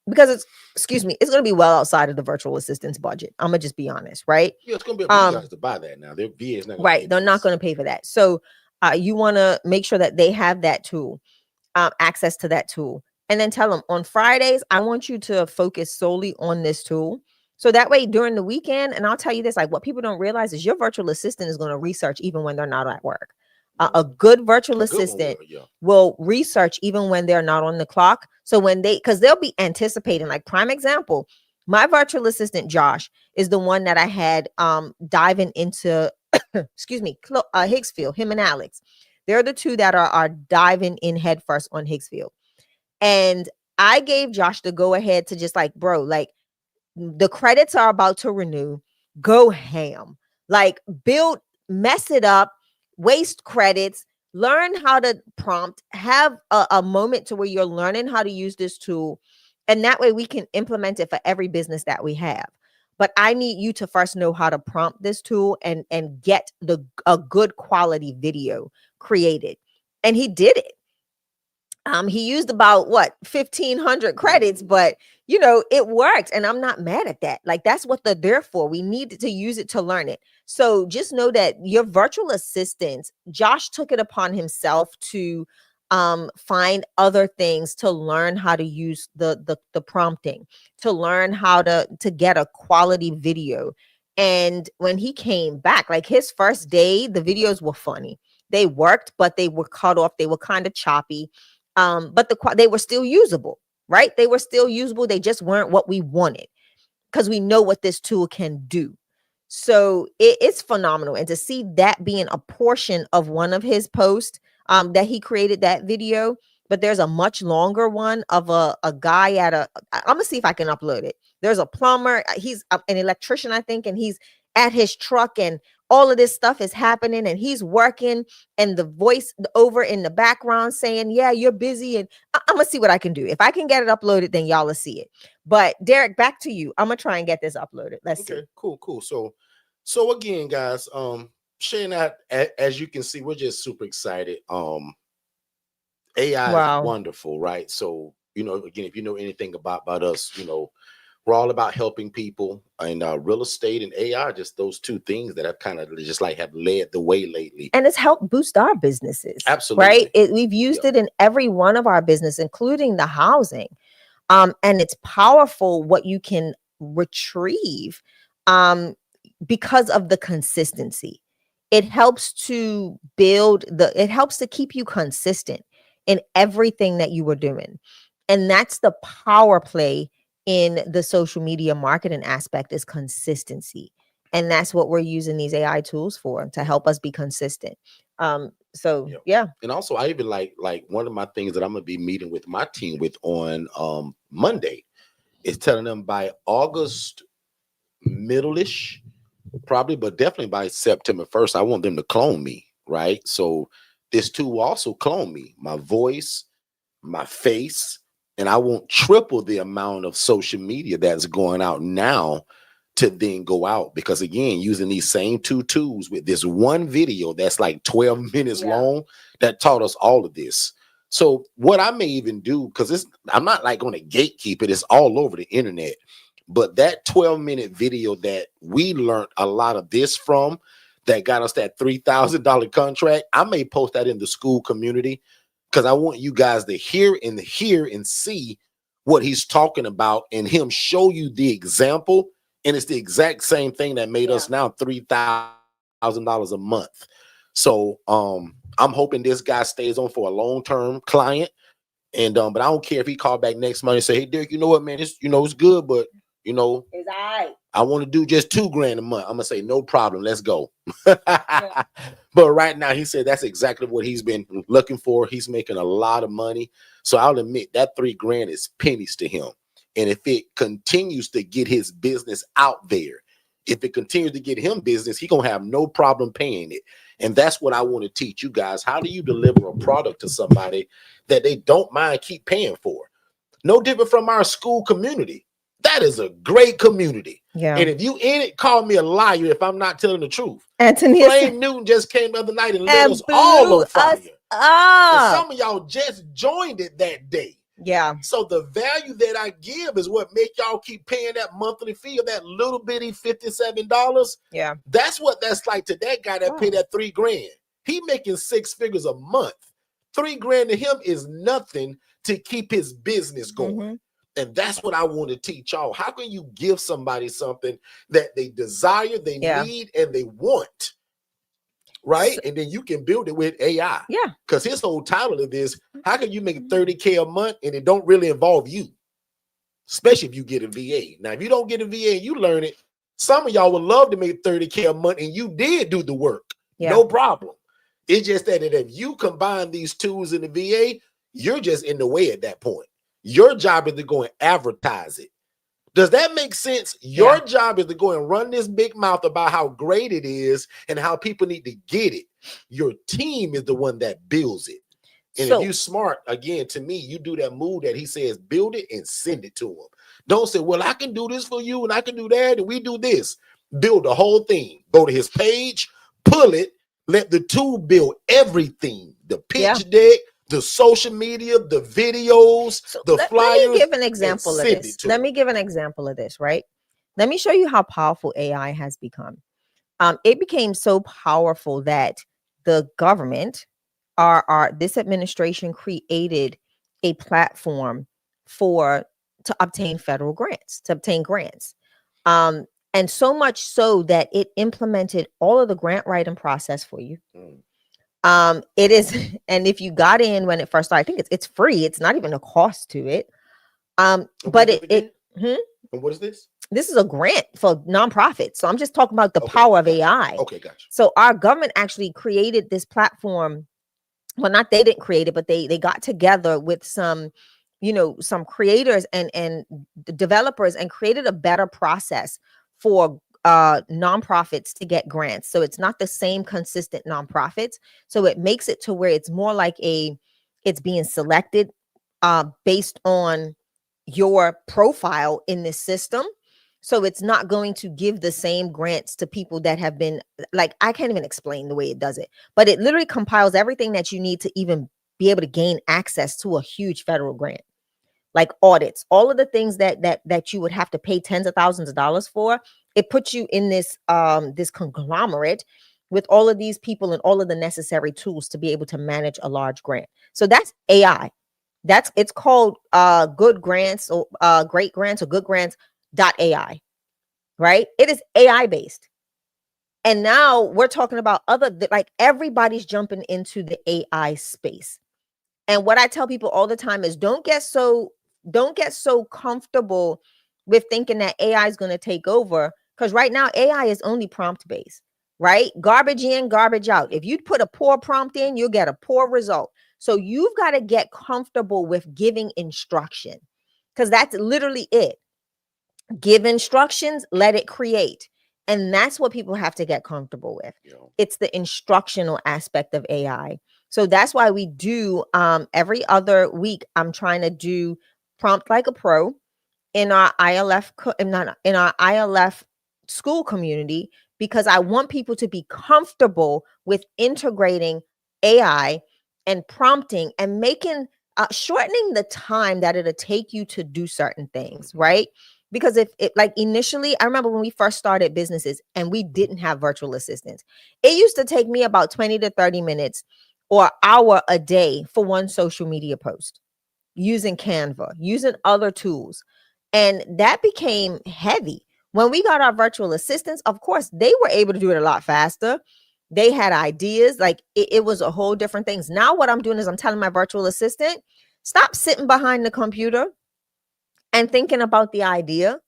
Because it's going to be well outside of the virtual assistant's budget. I'm gonna just be honest, right? Yeah, it's gonna be up to you guys to buy that now. Their VA is not gonna right. They're not going to pay for that. So you want to make sure that they have that tool, access to that tool, and then tell them on Fridays, I want you to focus solely on this tool. So that way during the weekend, and I'll tell you this, like what people don't realize is your virtual assistant is going to research even when they're not at work. A good virtual assistant will research even when they're not on the clock. So when because they'll be anticipating, like prime example, my virtual assistant, Josh, is the one that I had diving into, Higgsfield, him and Alex. They're the two that are diving in headfirst on Higgsfield. And I gave Josh the go ahead to just like, bro, like the credits are about to renew, go ham, like mess it up, waste credits, learn how to prompt, have a moment to where you're learning how to use this tool. And that way we can implement it for every business that we have. But I need you to first know how to prompt this tool and get a good quality video created. And he did it. He used about 1,500 credits, but it worked. And I'm not mad at that. Like, that's what they're there for. We need to use it to learn it. So just know that your virtual assistants, Josh took it upon himself to find other things to learn how to use the prompting, to learn how to get a quality video. And when he came back, like his first day, the videos were funny. They worked, but they were cut off. They were kind of choppy. But they were still usable, right? They were still usable. They just weren't what we wanted, because we know what this tool can do. So it's phenomenal. And to see that being a portion of one of his posts, that he created that video, but there's a much longer one of a guy I'm gonna see if I can upload it. There's a plumber. He's an electrician, I think, and he's at his truck, and all of this stuff is happening, and he's working, and the voice over in the background saying, yeah, you're busy. And I'm gonna see what I can do. If I can get it uploaded, then y'all will see it. But Derrick, back to you. I'm gonna try and get this uploaded. Let's see. Cool. So again, guys, Shay and I, as you can see, we're just super excited. AI is wonderful, right? So, again, if you know anything about us, we're all about helping people, and real estate and AI are just those two things that have kind of just like have led the way lately. And it's helped boost our businesses. Absolutely. Right? We've used it in every one of our business, including the housing. And it's powerful what you can retrieve because of the consistency. It helps to it helps to keep you consistent in everything that you were doing. And that's the power play in the social media marketing aspect, is consistency. And that's what we're using these AI tools for, to help us be consistent. Yeah. And also, I even like one of my things that I'm gonna be meeting with my team with on Monday is telling them by August middle-ish, probably, but definitely by September 1st, I want them to clone me, right? So this tool will also clone me, my voice, my face, and I want triple the amount of social media that's going out now to then go out. Because again, using these same two tools with this one video that's like 12 minutes long, that taught us all of this. So what I may even do, because I'm not like going to gatekeep it, it's all over the internet. But that 12-minute video that we learned a lot of this from, that got us that $3,000 contract, I may post that in the Skool community, because I want you guys to hear and see what he's talking about, and him show you the example. And it's the exact same thing that made us now $3,000 a month. So I'm hoping this guy stays on for a long-term client. And but I don't care if he called back next month and say, hey, Derrick, you know what, man, it's it's good, but it's all right. I want to do just $2,000 a month. I'm gonna say, no problem, let's go. Yeah. But right now, he said that's exactly what he's been looking for. He's making a lot of money. So I'll admit that $3,000 is pennies to him. And if it continues to get his business out there, if it continues to get him business, he's gonna have no problem paying it. And that's what I want to teach you guys. How do you deliver a product to somebody that they don't mind keep paying for? No different from our Skool community. That is a great community. Yeah. And if you in it, call me a liar if I'm not telling the truth. Anthony Flame Newton just came the other night and lit us all on fire. And some of y'all just joined it that day. Yeah. So the value that I give is what make y'all keep paying that monthly fee of that little bitty $57. Yeah. That's what that's like to that guy that paid that $3,000. He making 6 figures a month. $3,000 to him is nothing to keep his business going. Mm-hmm. And that's what I want to teach y'all. How can you give somebody something that they desire, they need, and they want? Right? And then you can build it with AI. Yeah. Because his whole title of this, how can you make $30K a month and it don't really involve you? Especially if you get a VA. Now, if you don't get a VA and you learn it, some of y'all would love to make $30K a month and you did do the work. Yeah. No problem. It's just that if you combine these tools in the VA, you're just in the way at that point. Your job is to go and advertise it. Does that make sense? Your job is to go and run this big mouth about how great it is and how people need to get it. Your team is the one that builds it. And if you're smart, again, to me, you do that move that he says, build it and send it to him. Don't say, well, I can do this for you and I can do that and we do this. Build the whole thing. Go to his page, pull it, let the tool build everything. The pitch deck, the social media, the videos, the flyers. Let me give an example of this. Let me give an example of this, right? Let me show you how powerful AI has become. It became so powerful that the government, this administration created a platform to obtain federal grants, and so much so that it implemented all of the grant writing process for you. It is, and if you got in when it first started, I think it's free. It's not even a cost to it. But And what is this? This is a grant for nonprofits. So I'm just talking about the power of AI. Okay, gotcha. So our government actually created this platform. Well, not they didn't create it, but they got together with some creators and developers and created a better process for nonprofits to get grants. So it's not the same consistent nonprofits. So it makes it to where it's more like it's being selected based on your profile in this system. So it's not going to give the same grants to people that have been, like, I can't even explain the way it does it, but it literally compiles everything that you need to even be able to gain access to a huge federal grant, like audits, all of the things that you would have to pay tens of thousands of dollars for. It puts you in this conglomerate with all of these people and all of the necessary tools to be able to manage a large grant. So that's AI. It's called good grants or great grants or good grants.ai, right? It is AI based. And now we're talking about everybody's jumping into the AI space. And what I tell people all the time is don't get so comfortable with thinking that AI is going to take over, because right now AI is only prompt based, right? Garbage in, garbage out. If you put a poor prompt in, you'll get a poor result. So you've got to get comfortable with giving instruction, because that's literally it. Give instructions, let it create. And that's what people have to get comfortable with. Yeah. It's the instructional aspect of AI. So that's why we do every other week, I'm trying to do Prompt Like a Pro in our ILF Skool community, because I want people to be comfortable with integrating AI and prompting and making shortening the time that it'll take you to do certain things, right? Because if it, like, initially, I remember when we first started businesses and we didn't have virtual assistants, it used to take me about 20 to 30 minutes or hour a day for one social media post, using Canva, using other tools. And that became heavy. When we got our virtual assistants, of course, they were able to do it a lot faster. They had ideas, like it was a whole different things. Now what I'm doing is I'm telling my virtual assistant, stop sitting behind the computer and thinking about the idea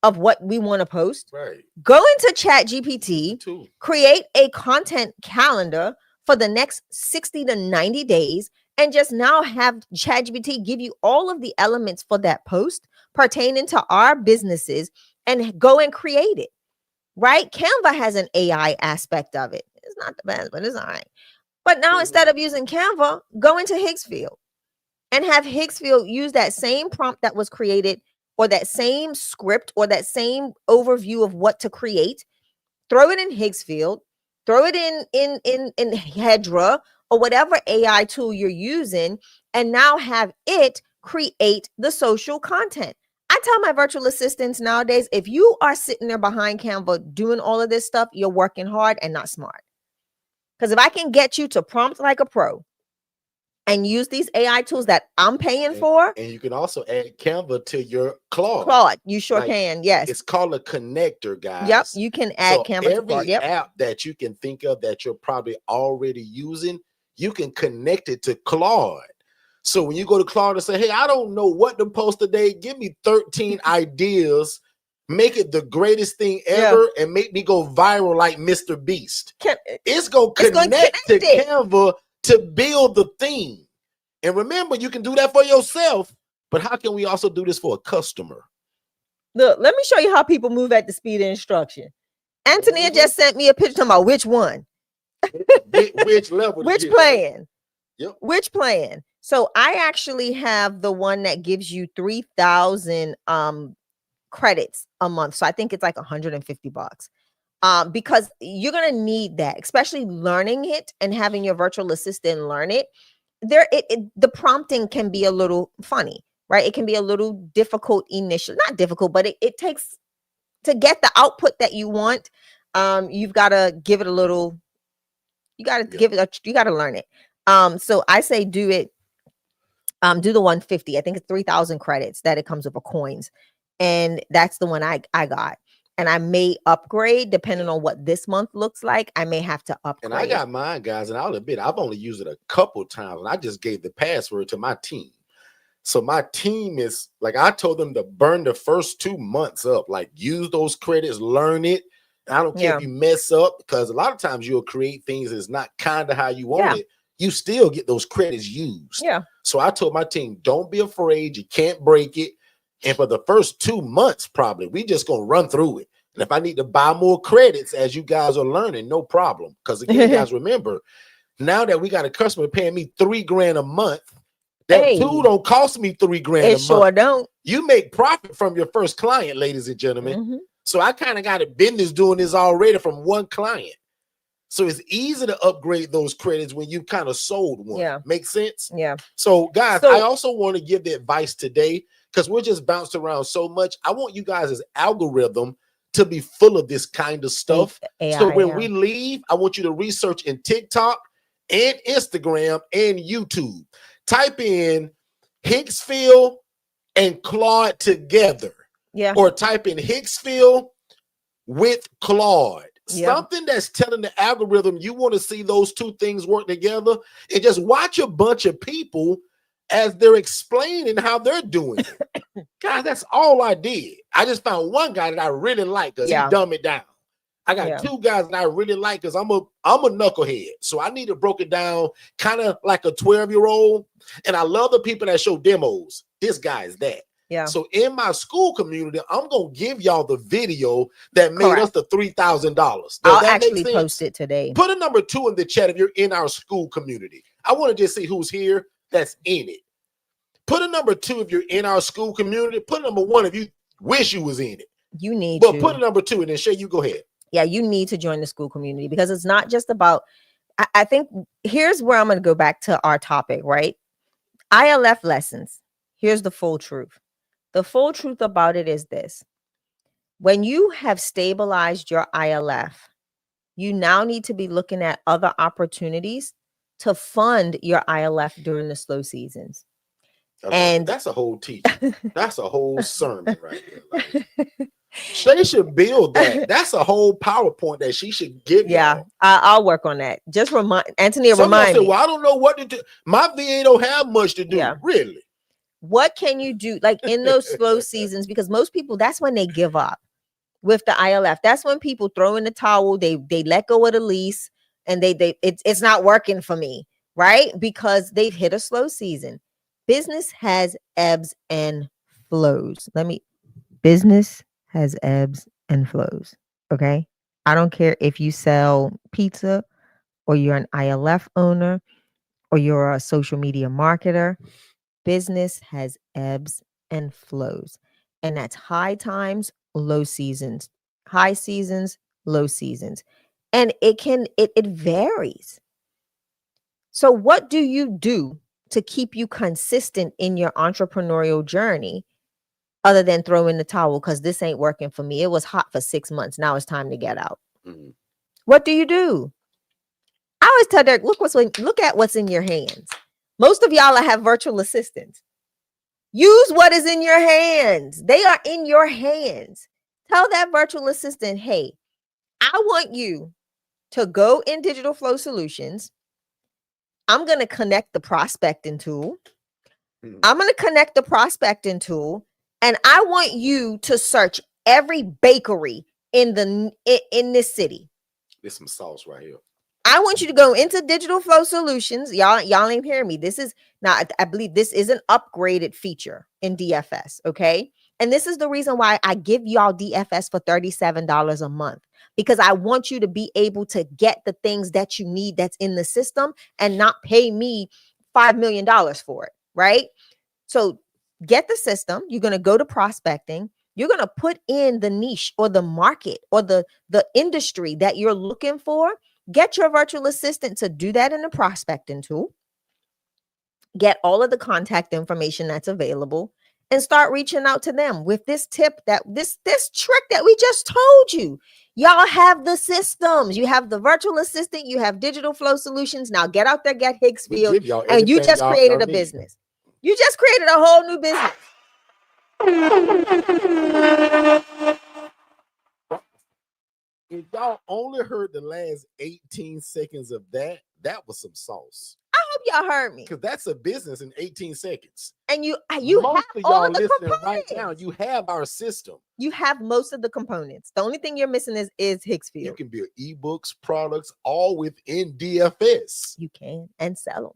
of what we want to post. Right. Go into Chat GPT, Too. create a content calendar for the next 60 to 90 days, and just now have ChatGPT give you all of the elements for that post pertaining to our businesses and go and create it, right? Canva has an AI aspect of it. It's not the best, but it's all right. But now instead of using Canva, go into Higgsfield and have Higgsfield use that same prompt that was created, or that same script, or that same overview of what to create. Throw it in Higgsfield, throw it in Hedra, or whatever AI tool you're using, and now have it create the social content. I tell my virtual assistants nowadays, if you are sitting there behind Canva doing all of this stuff, you're working hard and not smart. Because if I can get you to prompt like a pro and use these AI tools that I'm paying for. And you can also add Canva to your Claude. Claude, you sure can, yes. It's called a connector, guys. Yep, you can add Canva to Claude. Every app that you can think of that you're probably already using, you can connect it to Claude. So when you go to Claude and say, hey, I don't know what to post today, give me 13 ideas, make it the greatest thing ever, and make me go viral like Mr. Beast. It's going to connect to Canva to build the theme. And remember, you can do that for yourself, but how can we also do this for a customer? Look, let me show you how people move at the speed of instruction. Antonia just sent me a picture talking about which one. Which level? Which plan? Yep. Which plan? So I actually have the one that gives you 3,000 credits a month. So I think it's like $150. Because you're going to need that, especially learning it and having your virtual assistant learn it. The prompting can be a little funny, right? It can be a little difficult initially, not difficult, but it takes to get the output that you want. You've got to give it a little, you got to learn it. So I say do it. Do the 150. I think it's 3,000 credits that it comes with, coins. And that's the one I got. And I may upgrade depending on what this month looks like. I may have to upgrade. And I got mine, guys, and I'll admit I've only used it a couple times, and I just gave the password to my team. So my team is like, I told them to burn the first 2 months up, like use those credits, learn it. And I don't care if you mess up, because a lot of times you'll create things that's not kind of how you want it. You still get those credits used. Yeah. So I told my team, don't be afraid. You can't break it. And for the first 2 months, probably, we just going to run through it. And if I need to buy more credits as you guys are learning, no problem. Because again, guys, remember, now that we got a customer paying me $3,000 a month, that tool don't cost me $3,000 a month. It sure don't. You make profit from your first client, ladies and gentlemen. So I kind of got a business doing this already from one client. So it's easy to upgrade those credits when you kind of sold one. Yeah. Make sense? Yeah. So guys, I also want to give the advice today, because we're just bounced around so much. I want you guys' algorithm to be full of this kind of stuff. So when we leave, I want you to research in TikTok and Instagram and YouTube. Type in Higgsfield and Claude together. Yeah. Or type in Higgsfield with Claude. Something that's telling the algorithm you want to see those two things work together, and just watch a bunch of people as they're explaining how they're doing it. Guys, that's all I did. I just found one guy that I really like because he dumbed it down. I got two guys that I really like because I'm a knucklehead. So I need to broke it down kind of like a 12-year-old. And I love the people that show demos. This guy is that. Yeah. So in my Skool community, I'm gonna give y'all the video that made us the $3,000. I'll actually post it today. Put a number 2 in the chat if you're in our Skool community. I want to just see who's here that's in it. Put a number 2 if you're in our Skool community. Put a number 1 if you wish you was in it. You need to. Put a number 2 and then Shay, you go ahead. Yeah, you need to join the Skool community, because it's not just about I think here's where I'm going to go back to our topic, right? ILF lessons. Here's the full truth. The full truth about it is this. When you have stabilized your ILF, you now need to be looking at other opportunities to fund your ILF during the slow seasons. And that's a whole teaching. That's a whole sermon right there. Like, Shay should build that. That's a whole PowerPoint that she should give. Yeah, I'll work on that. Just remind Anthony. Somebody Remind said, me. well, I don't know what to do. My VA don't have much to do. Yeah. Really. What can you do, like in those slow seasons? Because most people, that's when they give up with the ILF. That's when people throw in the towel. They let go of the lease, and it's not working for me, right? Because they've hit a slow season. Business has ebbs and flows. Business has ebbs and flows. Okay. I don't care if you sell pizza or you're an ILF owner or you're a social media marketer. Business has ebbs and flows. And that's high times, low seasons, high seasons, low seasons. And it varies. So what do you do to keep you consistent in your entrepreneurial journey other than throw in the towel because this ain't working for me? It was hot for 6 months. Now it's time to get out. Mm-hmm. What do you do? I always tell Derrick, look at what's in your hands. Most of y'all have virtual assistants. Use what is in your hands. They are in your hands. Tell that virtual assistant, hey, I want you to go in Digital Flow Solutions. I'm going to connect the prospecting tool. And I want you to search every bakery in this city. There's some sauce right here. I want you to go into Digital Flow Solutions. Y'all ain't hearing me. This is not, I believe this is an upgraded feature in DFS. Okay. And this is the reason why I give y'all DFS for $37 a month, because I want you to be able to get the things that you need that's in the system and not pay me $5 million for it. Right. So get the system. You're going to go to prospecting. You're going to put in the niche or the market or the industry that you're looking for. Get your virtual assistant to do that in the prospecting tool. Get all of the contact information that's available and start reaching out to them with this tip, that this trick that we just told you. Y'all have the systems. You have the virtual assistant. You have Digital Flow Solutions. Now get out there, get Higgsfield, and you just created a business. You just created a whole new business. If y'all only heard the last 18 seconds of that was some sauce. I hope y'all heard me. Because that's a business in 18 seconds. And you most have of all y'all of the listening components. right now, you have our system. You have most of the components. The only thing you're missing is Higgsfield. You can build ebooks, products, all within DFS. You can, and sell them.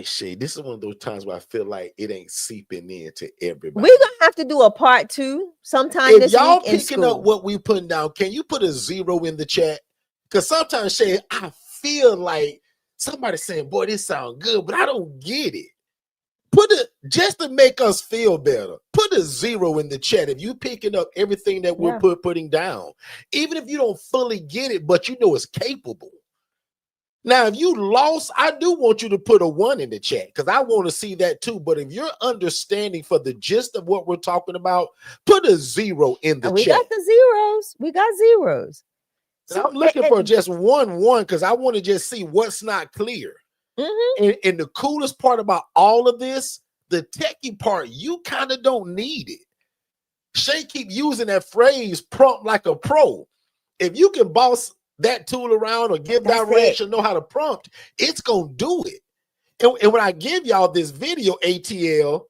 Shay, this is one of those times where I feel like it ain't seeping into everybody. We're gonna have to do a part 2 sometime this week. If y'all picking up what we putting down, can you put a 0 in the chat? Because sometimes, Shay, I feel like somebody's saying, boy, this sounds good, but I don't get it. Just to make us feel better, put a 0 in the chat if you picking up everything that we're putting down. Even if you don't fully get it, but you know it's capable. Now, if you lost, I do want you to put a 1 in the chat because I want to see that too. But if you're understanding for the gist of what we're talking about, put a 0 in the chat. We got the zeros. We got zeros. So I'm looking for just one because I want to just see what's not clear. Mm-hmm. And the coolest part about all of this, the techie part, you kind of don't need it. Shay keep using that phrase, prompt like a pro. If you can boss that tool around or give direction, know how to prompt, it's gonna do it. And when I give y'all this video ATL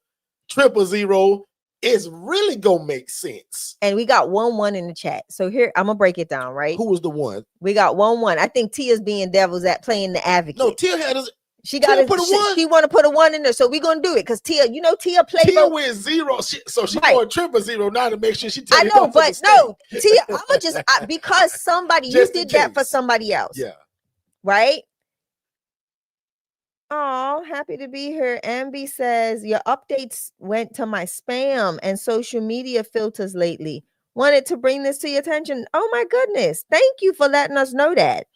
000, it's really gonna make sense. And we got 1 in the chat. So here I'm gonna break it down, right? Who was the 1? We got 1. I think Tia's being devil's at playing the advocate. No, Tia had us. She got to put a 1. She want to put a 1 in there, so we're gonna do it because Tia play. Tia went 0, so she going 000 now to make sure she. I know, but no, Tia, I'm gonna just because somebody you did that for somebody else. Yeah. Right. Oh, happy to be here. Ambi says your updates went to my spam and social media filters lately. Wanted to bring this to your attention. Oh my goodness. Thank you for letting us know that.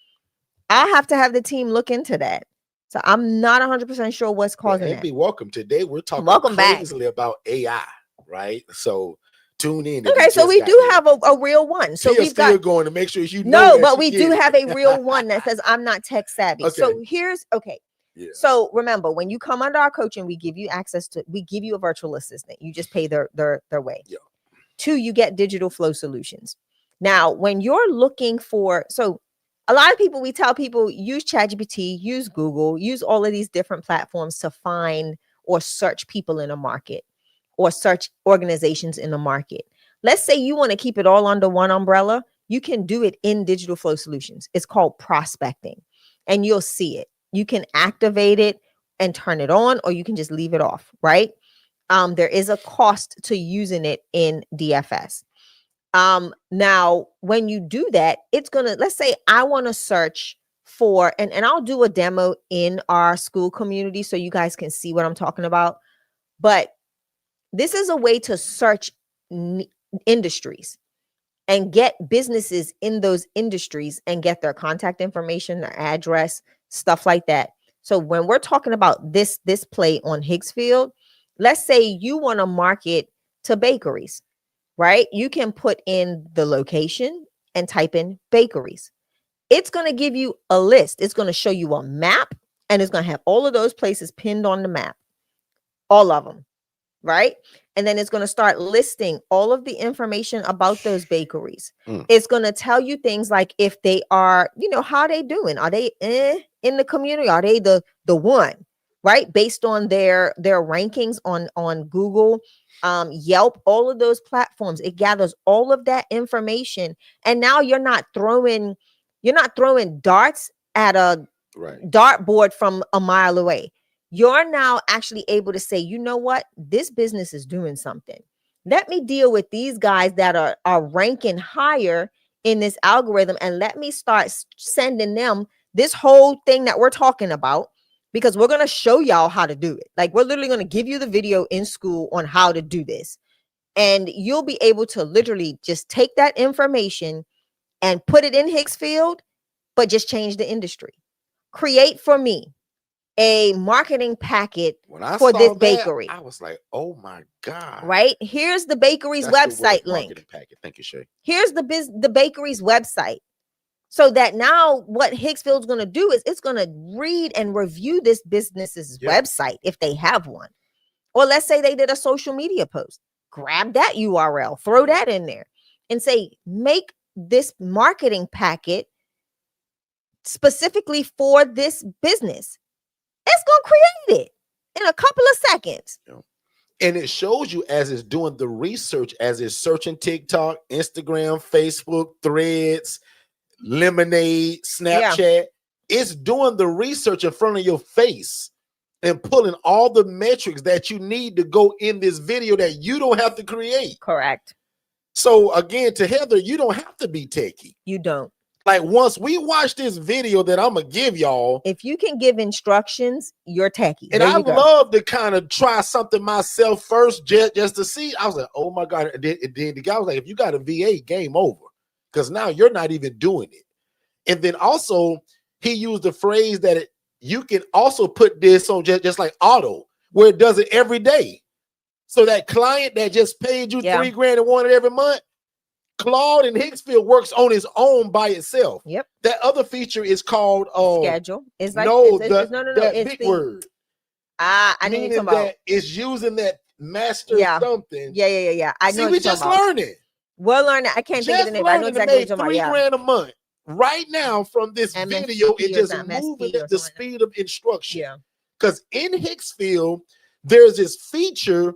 I'll have to have the team look into that. So I'm not 100% sure what's causing Be it. welcome. Today we're talking crazily about AI, right? So tune in. Okay, so we do have a real one. So we've still got going to make sure you know. No, but we do have a real one that says I'm not tech savvy. Okay. So here's Yeah. So remember, when you come under our coaching, we give you a virtual assistant. You just pay their way. Yeah. 2, you get digital flow solutions. Now, when you're looking for, so a lot of people, we tell people use ChatGPT, use Google, use all of these different platforms to find or search people in a market or search organizations in the market. Let's say you want to keep it all under one umbrella. You can do it in digital flow solutions. It's called prospecting, and you'll see it. You can activate it and turn it on, or you can just leave it off, right? There is a cost to using it in DFS. Now, when you do that, it's going to, let's say I want to search for, and I'll do a demo in our Skool community so you guys can see what I'm talking about. But this is a way to search industries and get businesses in those industries and get their contact information, their address, stuff like that. So when we're talking about this play on Higgsfield, let's say you want to market to bakeries, right? You can put in the location and type in bakeries. It's going to give you a list. It's going to show you a map, and it's going to have all of those places pinned on the map, all of them, right? And then it's going to start listing all of the information about those bakeries. It's going to tell you things like if they are, how are they doing? Are they in the community? Are they the one, right? Based on their rankings on Google, Yelp, all of those platforms. It gathers all of that information. And now you're not throwing darts at a dartboard from a mile away. You're now actually able to say, you know what? This business is doing something. Let me deal with these guys that are ranking higher in this algorithm, and let me start sending them this whole thing that we're talking about, because we're going to show y'all how to do it. Like, we're literally going to give you the video in Skool on how to do this. And you'll be able to literally just take that information and put it in Higgsfield, but just change the industry. Create for me a marketing packet for this bakery. I was like, oh my God. Right? Here's the bakery's website link. Packet. Thank you, Shay. Here's the bakery's website. So that now what Higgsfield's going to do is it's going to read and review this business's website if they have one. Or let's say they did a social media post. Grab that URL, throw that in there and say, make this marketing packet specifically for this business. It's going to create it in a couple of seconds. And it shows you as it's doing the research, as it's searching TikTok, Instagram, Facebook, Threads, Lemonade, Snapchat. It's doing the research in front of your face and pulling all the metrics that you need to go in this video that you don't have to create. Correct. So again, to Heather, you don't have to be techie. You don't. Like, once we watch this video that I'm going to give y'all. If you can give instructions, you're techie. And I love to kind of try something myself first just to see. I was like, oh my God. And then the guy was like, if you got a VA, game over. Because now you're not even doing it. And then also, he used the phrase that you can also put this on just like auto, where it does it every day. So that client that just paid you $3,000 and wanted every month, Claude and Higgsfield works on his own by itself. Yep. That other feature is called schedule. It's like that it's big word. I need to about it's using that master something. Yeah. I know. See, we just learning. We'll learn. I can't think of the name. I know exactly what you're talking about. $3,000 a month right now from this video. It just moving at the speed of instruction. Yeah. Because in Higgsfield, there's this feature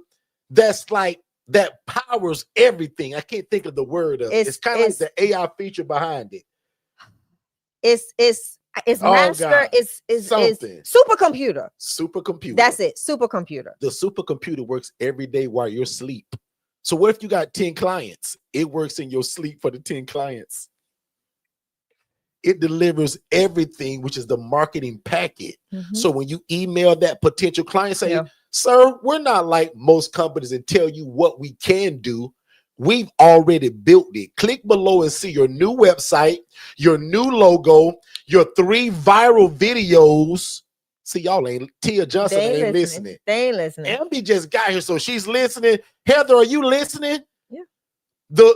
that's like that powers everything. I can't think of the word of it. It's kind of like the AI feature behind it. It's master. It's supercomputer. Supercomputer. That's it. Supercomputer. The supercomputer works every day while you're asleep. So what if you got 10 clients? It works in your sleep for the 10 clients. It delivers everything, which is the marketing packet. So when you email that potential client, say, sir, we're not like most companies and tell you what we can do. We've already built it. Click below and see your new website, your new logo, your 3 viral videos. See, y'all ain't, Tia Johnson ain't listening. They ain't listening. Ambi just got here, so she's listening. Heather, are you listening? Yeah. The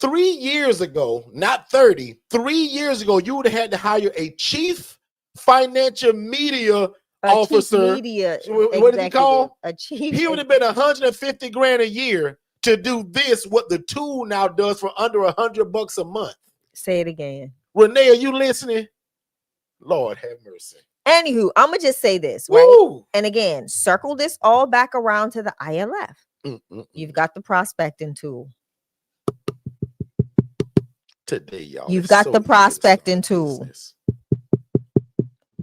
3 years ago, not 30, 3 years ago, you would have had to hire a chief financial media officer. Media what did he call? A chief. He would have been 150 grand a year to do this, what the tool now does for under $100 a month. Say it again. Renee, are you listening? Lord have mercy. Anywho, I'm gonna just say this, right? Woo! And again, circle this all back around to the ILF. You've got the prospecting tool. Today, y'all. You've got the prospecting tool.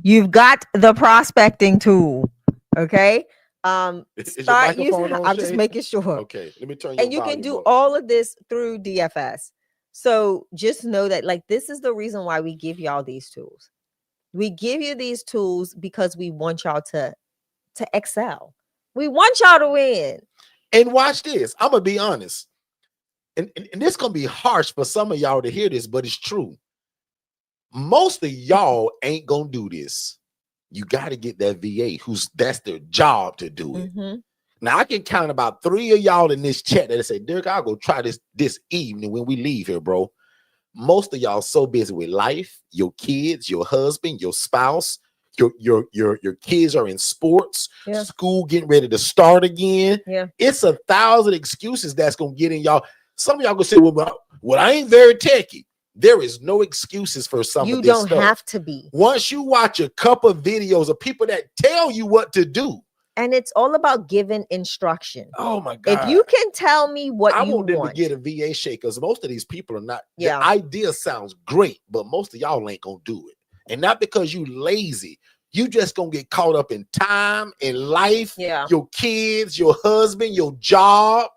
You've got the prospecting tool. Okay. Start using. I'm just making sure. Okay, let me turn. And you can do all of this through DFS. So just know that, like, this is the reason why we give y'all these tools. We give you these tools because we want y'all to excel. We want y'all to win. And watch this. I'm gonna be honest, and this gonna be harsh for some of y'all to hear this, but it's true. Most of y'all ain't gonna do this. You got to get that VA that's their job to do it. Now I can count about 3 of y'all in this chat that say, Derrick, I'll go try this evening when we leave here, bro. Most of y'all so busy with life, your kids, your husband, your spouse, your kids are in sports, school getting ready to start again. It's 1,000 excuses that's gonna get in y'all. Some of y'all gonna say, well, I ain't very techie. There is no excuses for some of this stuff. You don't have to be. Once you watch a couple of videos of people that tell you what to do. And it's all about giving instruction. Oh my God. If you can tell me what I you want them to get a VA shake, because most of these people are not. Yeah. The idea sounds great, but most of y'all ain't gonna do it. And not because you lazy. You just gonna get caught up in time, in life, your kids, your husband, your job.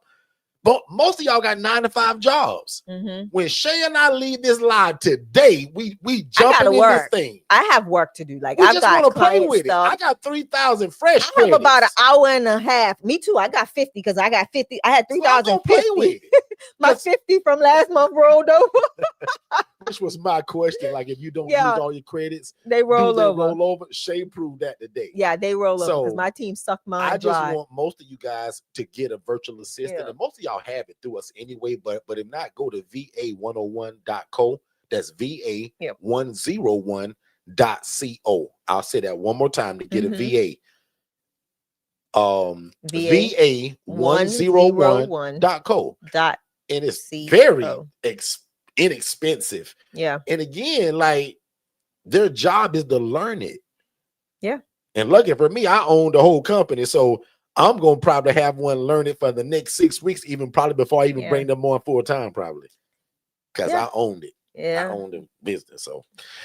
But most of y'all got 9-to-5 jobs. When Shay and I leave this live today, we jumping in this thing. I have work to do. Like, we I've just got want to play with stuff. it. I got 3,000 fresh. I have about an hour and a half. Me too. I got 50 because I got 50. I had 3,050. My 50 from last month rolled over. Which was my question. Like, if you don't use all your credits, they roll over. Roll over. Shay proved that today. Yeah, they roll over because my team sucked mine I just dry. want most of you guys to get a virtual assistant, and most of y'all have it through us anyway. But if not, go to va101.co. That's va101.co. I'll say that one more time to get a VA. va101.co. And it's very inexpensive. Yeah. And again, like, their job is to learn it. Yeah. And lucky for me, I own the whole company. So I'm going to probably have one learn it for the next 6 weeks, even probably before I even bring them on full time, probably. Because I owned it. Yeah. I owned the business. So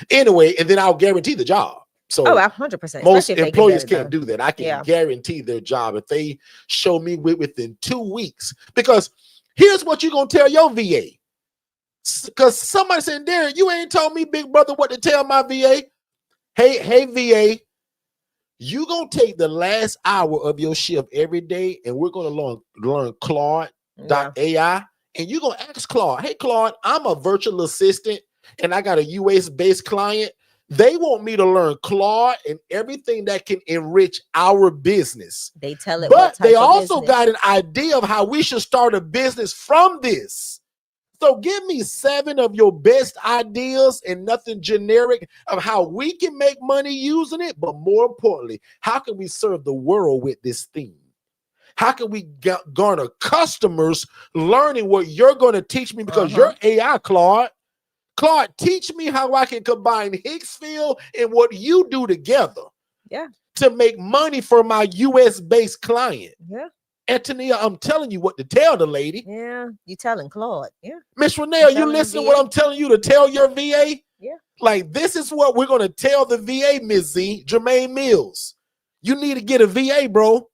anyway, and then I'll guarantee the job. So 100%. most employers can't do that. I can guarantee their job if they show me within 2 weeks. Because here's what you're going to tell your VA. Because somebody said, Derrick, you ain't told me, big brother, what to tell my VA. Hey, VA, you going to take the last hour of your shift every day, and we're going to learn Claude.ai. And you're going to ask Claude, hey, Claude, I'm a virtual assistant, and I got a US-based client. They want me to learn Claude and everything that can enrich our business. They tell it, but they also got an idea of how we should start a business from this. So give me 7 of your best ideas and nothing generic of how we can make money using it. But more importantly, how can we serve the world with this theme? How can we garner customers learning what you're going to teach me? Because you're AI, Claude. Claude, teach me how I can combine Hicksfield and what you do together. Yeah. To make money for my US-based client. Yeah. Antonia, I'm telling you what to tell the lady. Yeah. You telling Claude. Yeah. Miss Renee, are you listening to what I'm telling you to tell your VA? Yeah. Like, this is what we're going to tell the VA, Ms. Z, Jermaine Mills. You need to get a VA, bro.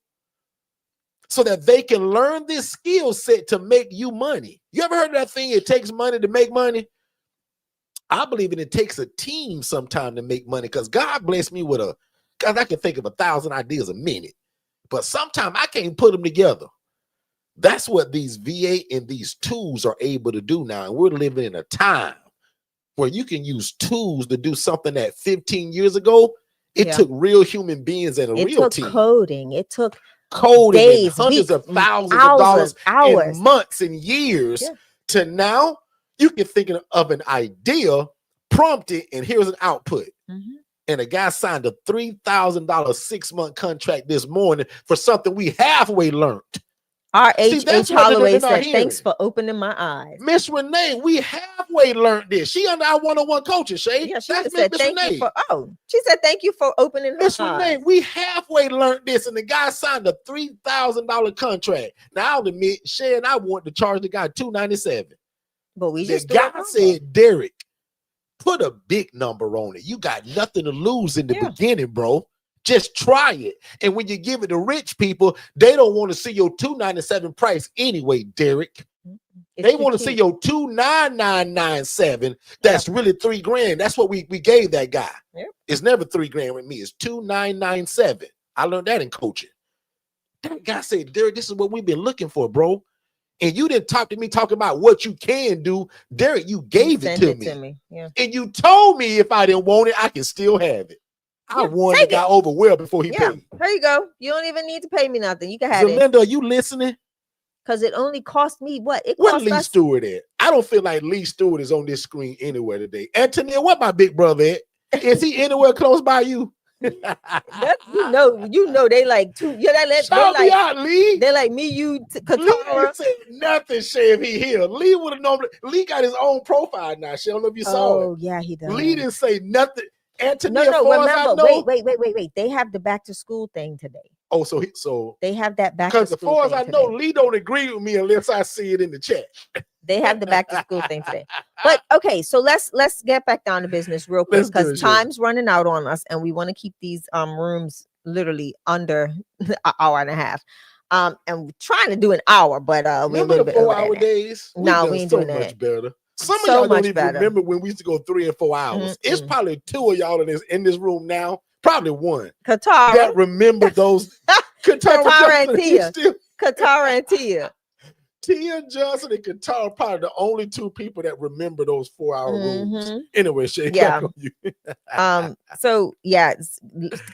So that they can learn this skill set to make you money. You ever heard of that thing? It takes money to make money. I believe it takes a team sometime to make money, because God bless me with because I can think of 1,000 ideas a minute, but sometimes I can't put them together. That's what these VA and these tools are able to do now. And we're living in a time where you can use tools to do something that 15 years ago, it took real human beings and a real team. Coding. It took coding days, and hundreds weeks, of thousands hours, of dollars hours. and months and years to now you can think of an idea, prompt it, and here's an output. And a guy signed a $3,000 6-month contract this morning for something we halfway learned. Our H.H. Holloway said, thanks for opening my eyes. Miss Renee, we halfway learned this. She under our one-on-one coaching, Shay. Yeah, she said thank you for, she said thank you for opening her eyes. Miss Renee, we halfway learned this, and the guy signed a $3,000 contract. Now, I'll admit, Shay and I want to charge the guy $297. But we just the guy said, Derrick, put a big number on it. You got nothing to lose in the beginning, bro. Just try it. And when you give it to rich people, they don't want to see your $297 price anyway, Derrick. They want to see your $29997. That's really $3,000. That's what we gave that guy. It's never $3,000 with me. It's $2,997. I learned that in coaching. That guy said, Derrick, this is what we've been looking for, bro. And you didn't talk to me talking about what you can do. Derrick, you gave it to me. And you told me if I didn't want it, I can still have it. I won the guy over well before he paid. Here you go. You don't even need to pay me nothing. You can have it. Linda, are you listening? Because it only cost me what? It Where cost Lee Stewart at? I don't feel like Lee Stewart is on this screen anywhere today. Antonia, what my big brother at? Is he anywhere close by you? you know they like two. Yeah, they like me, you, Katara. Said nothing, Shay, if he here. Lee would have known. Lee got his own profile now. Shay, I don't know if you saw it. Oh yeah, he does. Lee didn't say nothing. Antonia, remember, wait. They have the back to school thing today. Oh, so they have that back to school. Because as far as I know, today. Lee don't agree with me unless I see it in the chat. They have the back to school thing today. But okay, so let's get back down to business real quick because time's running out on us, and we want to keep these rooms literally under an hour and a half. And we're trying to do an hour, but we're a little bit over 4-hour days. No, we ain't doing that. Much better. Some of so y'all don't even better. remember when we used to go 3 and 4 hours. It's probably 2 of y'all in this room now. Probably one. Katara. That remember those. Katara and Tia. Katara and Tia. Tia Johnson and Katara probably the only 2 people that remember those 4-hour rooms. Anyway, Shay, so yeah,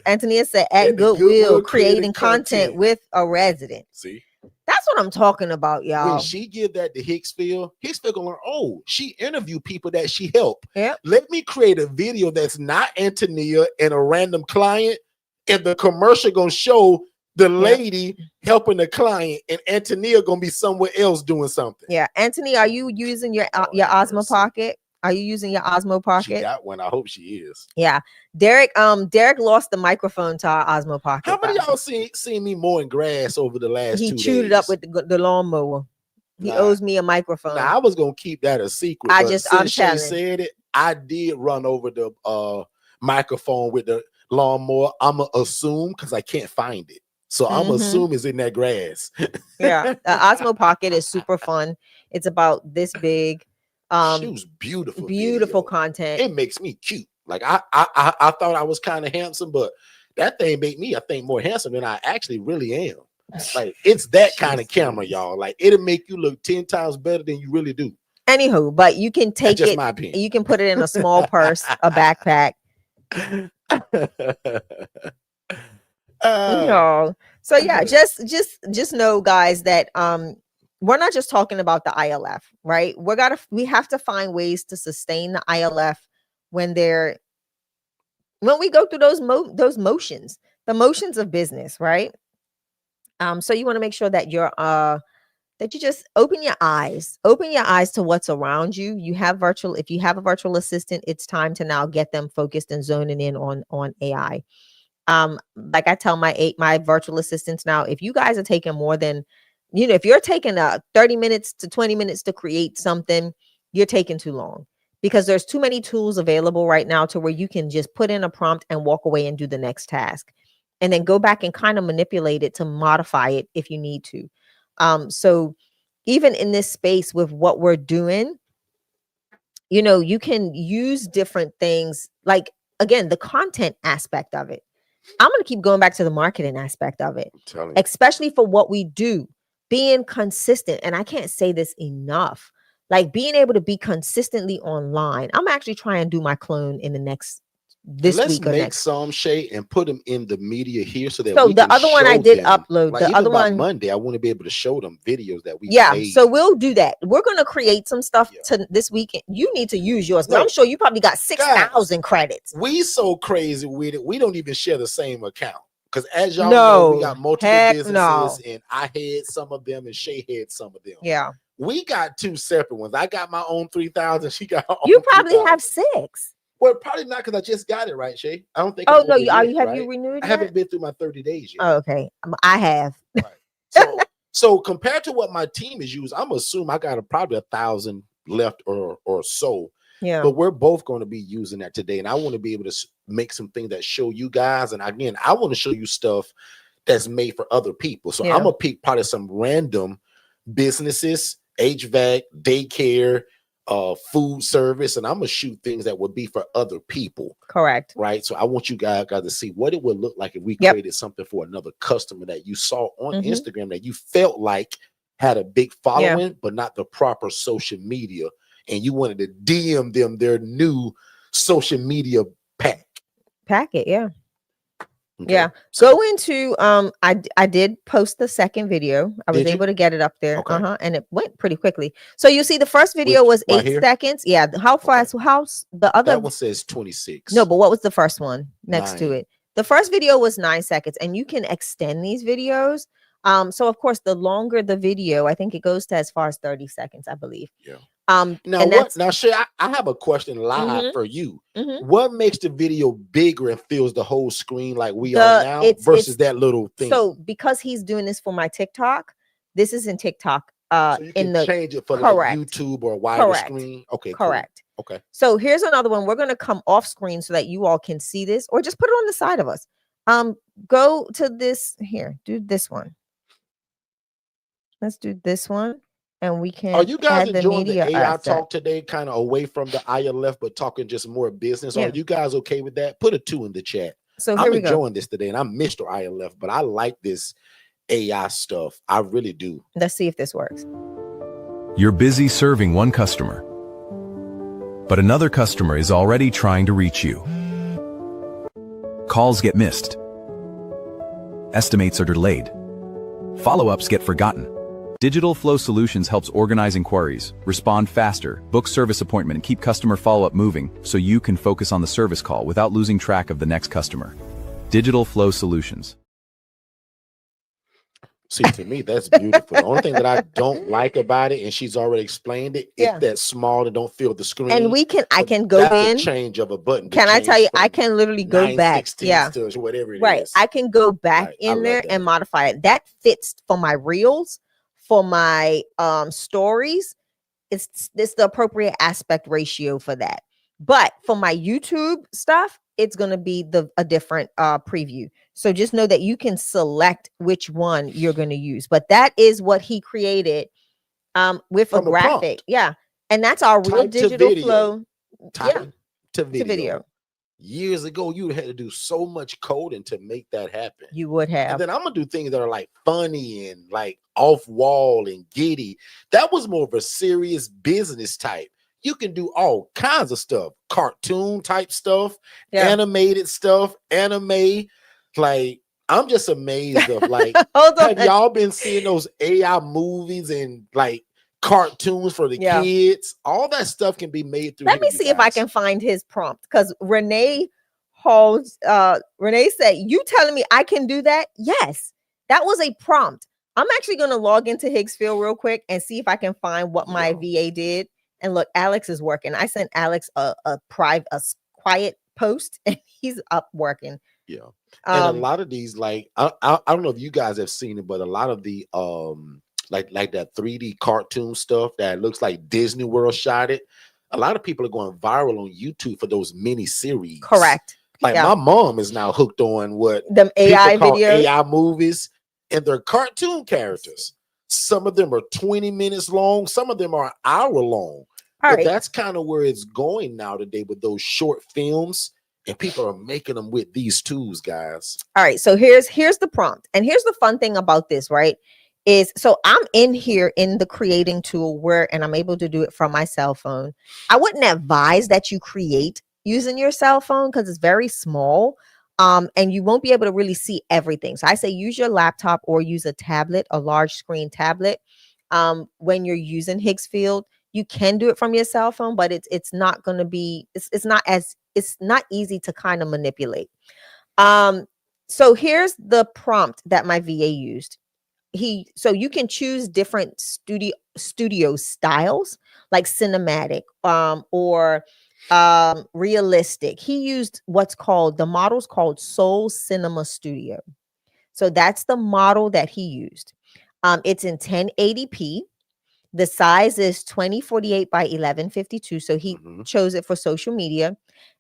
Antonia said at Goodwill creating content with a resident. See? That's what I'm talking about, y'all. When she give that to Hicksfield gonna learn, oh, she interviewed people that she helped. Yep. Let me create a video that's not Antonia and a random client, and the commercial gonna show the lady helping the client, and Antonia gonna be somewhere else doing something. Yeah, Antonia, are you using your Osmo Pocket? Are you using your Osmo Pocket? She got one. I hope she is. Yeah. Derrick lost the microphone to our Osmo Pocket. How many of y'all seen me mowing grass over the last 2 days? He chewed it up with the lawnmower. He owes me a microphone. I was gonna keep that a secret. I'm telling. Said it. I did run over the microphone with the lawnmower. I'ma assume because I can't find it. So I'm assuming it's in that grass. Yeah. The Osmo Pocket is super fun. It's about this big. She was beautiful. Beautiful content. It makes me cute. Like I thought I was kind of handsome, but that thing made me, I think, more handsome than I actually really am. Like it's that kind of camera, y'all. Like it'll make you look 10 times better than you really do. Anywho, but you can take it. My opinion. You can put it in a small purse, a backpack. So yeah, just know, guys, that we're not just talking about the ILF, right? We have to find ways to sustain the ILF when we go through those motions, the motions of business, right? So you want to make sure that that you just open your eyes to what's around you. If you have a virtual assistant, it's time to now get them focused and zoning in on AI. Like I tell my virtual assistants now, if you guys are taking more than, if you're taking 30 minutes to 20 minutes to create something, you're taking too long because there's too many tools available right now to where you can just put in a prompt and walk away and do the next task and then go back and kind of manipulate it to modify it if you need to. So even in this space with what we're doing, you can use different things, like, again, the content aspect of it. I'm going to keep going back to the marketing aspect of it, especially for what we do. being consistent. And I can't say this enough. Like being able to be consistently online. I'm actually trying to do my clone in the next this Let's week or make next. some, Shay, and put them in the media here so that So we the can other one I show did them. upload. Like The even other by one, Monday, I want to be able to show them videos that we yeah. made. So we'll do that. We're gonna create some stuff Yeah. to this weekend. You need to use yours. 'Cause I'm Look, sure you probably got 6,000 credits. We so crazy with it. We don't even share the same account. Because as y'all know, we got multiple businesses, and I had some of them, and Shay had some of them. Yeah. We got two separate ones. I got my own 3,000. She got her own. You probably 3,000. have 6. Well, probably not, because I just got it, right, Shay? I don't think. Oh no, you yet, have right? you renewed? I haven't been through my 30 days yet. Oh, okay, I have. Right. So compared to what my team is used, I'm assuming I got probably 1,000 left or so. Yeah. But we're both going to be using that today, and I want to be able to make some things that show you guys. And again, I want to show you stuff that's made for other people. So I'm gonna pick probably some random businesses, HVAC, daycare, food service, and I'm gonna shoot things that would be for other people. Correct. Right. So I want you guys to see what it would look like if we created something for another customer that you saw on Instagram that you felt like had a big following, but not the proper social media, and you wanted to DM them their new social media packet. Yeah. Okay. Yeah. Go into I did post the second video. I was able to get it up there. Okay. And it went pretty quickly. So you see the first video was 8 seconds. Yeah. How fast? How the other? That one says 26. No, but what was the first one next 9. to it? The first video was 9 seconds, and you can extend these videos. So of course, the longer the video, I think it goes to as far as 30 seconds, I believe. Yeah. Now Shay, I have a question live for you. What makes the video bigger and fills the whole screen like we are now versus that little thing? So because he's doing this for my TikTok, this is in TikTok. So you can change it for like YouTube or a wider screen. Okay. Correct. Cool. Okay. So here's another one. We're gonna come off screen so that you all can see this, or just put it on the side of us. Go to this here. Do this one. Let's do this one. And we can. Are you guys enjoying the the AI talk today, kind of away from the ILF, but talking just more business? Are you guys okay with that? Put a 2 in the chat. So I'm enjoying this today, and I'm Mr. ILF, but I like this AI stuff. I really do. Let's see if this works. You're busy serving one customer, but another customer is already trying to reach you. Calls get missed. Estimates are delayed. Follow-ups get forgotten. Digital Flow Solutions helps organize inquiries, respond faster, book service appointment, and keep customer follow-up moving so you can focus on the service call without losing track of the next customer. Digital Flow Solutions. See, to me, that's beautiful. The only thing that I don't like about it, and she's already explained it, it's that small and don't fill the screen. And I can go in. Change of a button. Can I tell you? I can literally go back. Yeah. To whatever it is. I can go back in there and modify it. That fits for my reels, for my stories. It's the appropriate aspect ratio for that. But for my YouTube stuff, it's going to be a different preview. So just know that you can select which one you're going to use. But that is what he created with a graphic. Yeah. And that's our real digital flow. To video. Years ago, you had to do so much coding to make that happen. You would have. And then I'm going to do things that are like funny and like off wall and giddy. That was more of a serious business type. You can do all kinds of stuff, cartoon type stuff, animated stuff, anime. Like, I'm just amazed of like, have y'all been seeing those AI movies and like cartoons for the kids? All that stuff can be made through. Let me see if I can find his prompt, because Renee said, "You telling me I can do that?" Yes, that was a prompt. I'm actually going to log into Higgsfield real quick and see if I can find what my VA did. And look, Alex is working. I sent Alex a quiet post, and he's up working. Yeah, and a lot of these, like I don't know if you guys have seen it, but a lot of the like that 3D cartoon stuff that looks like Disney World shot it. A lot of people are going viral on YouTube for those mini series. Correct. Like my mom is now hooked on what them AI videos, AI movies, and they're cartoon characters. Some of them are 20 minutes long. Some of them are an hour long. But that's kind of where it's going now today with those short films, and people are making them with these tools, guys. All right. So here's the prompt. And here's the fun thing about this, right? is, so I'm in here in the creating tool and I'm able to do it from my cell phone. I wouldn't advise that you create using your cell phone because it's very small. And you won't be able to really see everything. So I say use your laptop or use a tablet, a large screen tablet. When you're using Higgsfield, you can do it from your cell phone, but it's not going to be, it's not easy to kind of manipulate. So here's the prompt that my VA used. So you can choose different studio styles like cinematic, or realistic. He used the model's called Soul Cinema Studio. So that's the model that he used. It's in 1080p. The size is 2048 by 1152. So he chose it for social media.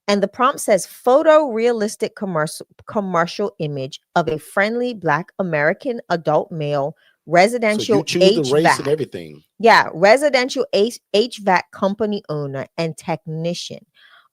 And the prompt says photorealistic commercial image of a friendly Black American adult male residential So you choose HVAC. the race and everything. Yeah, residential HVAC company owner and technician.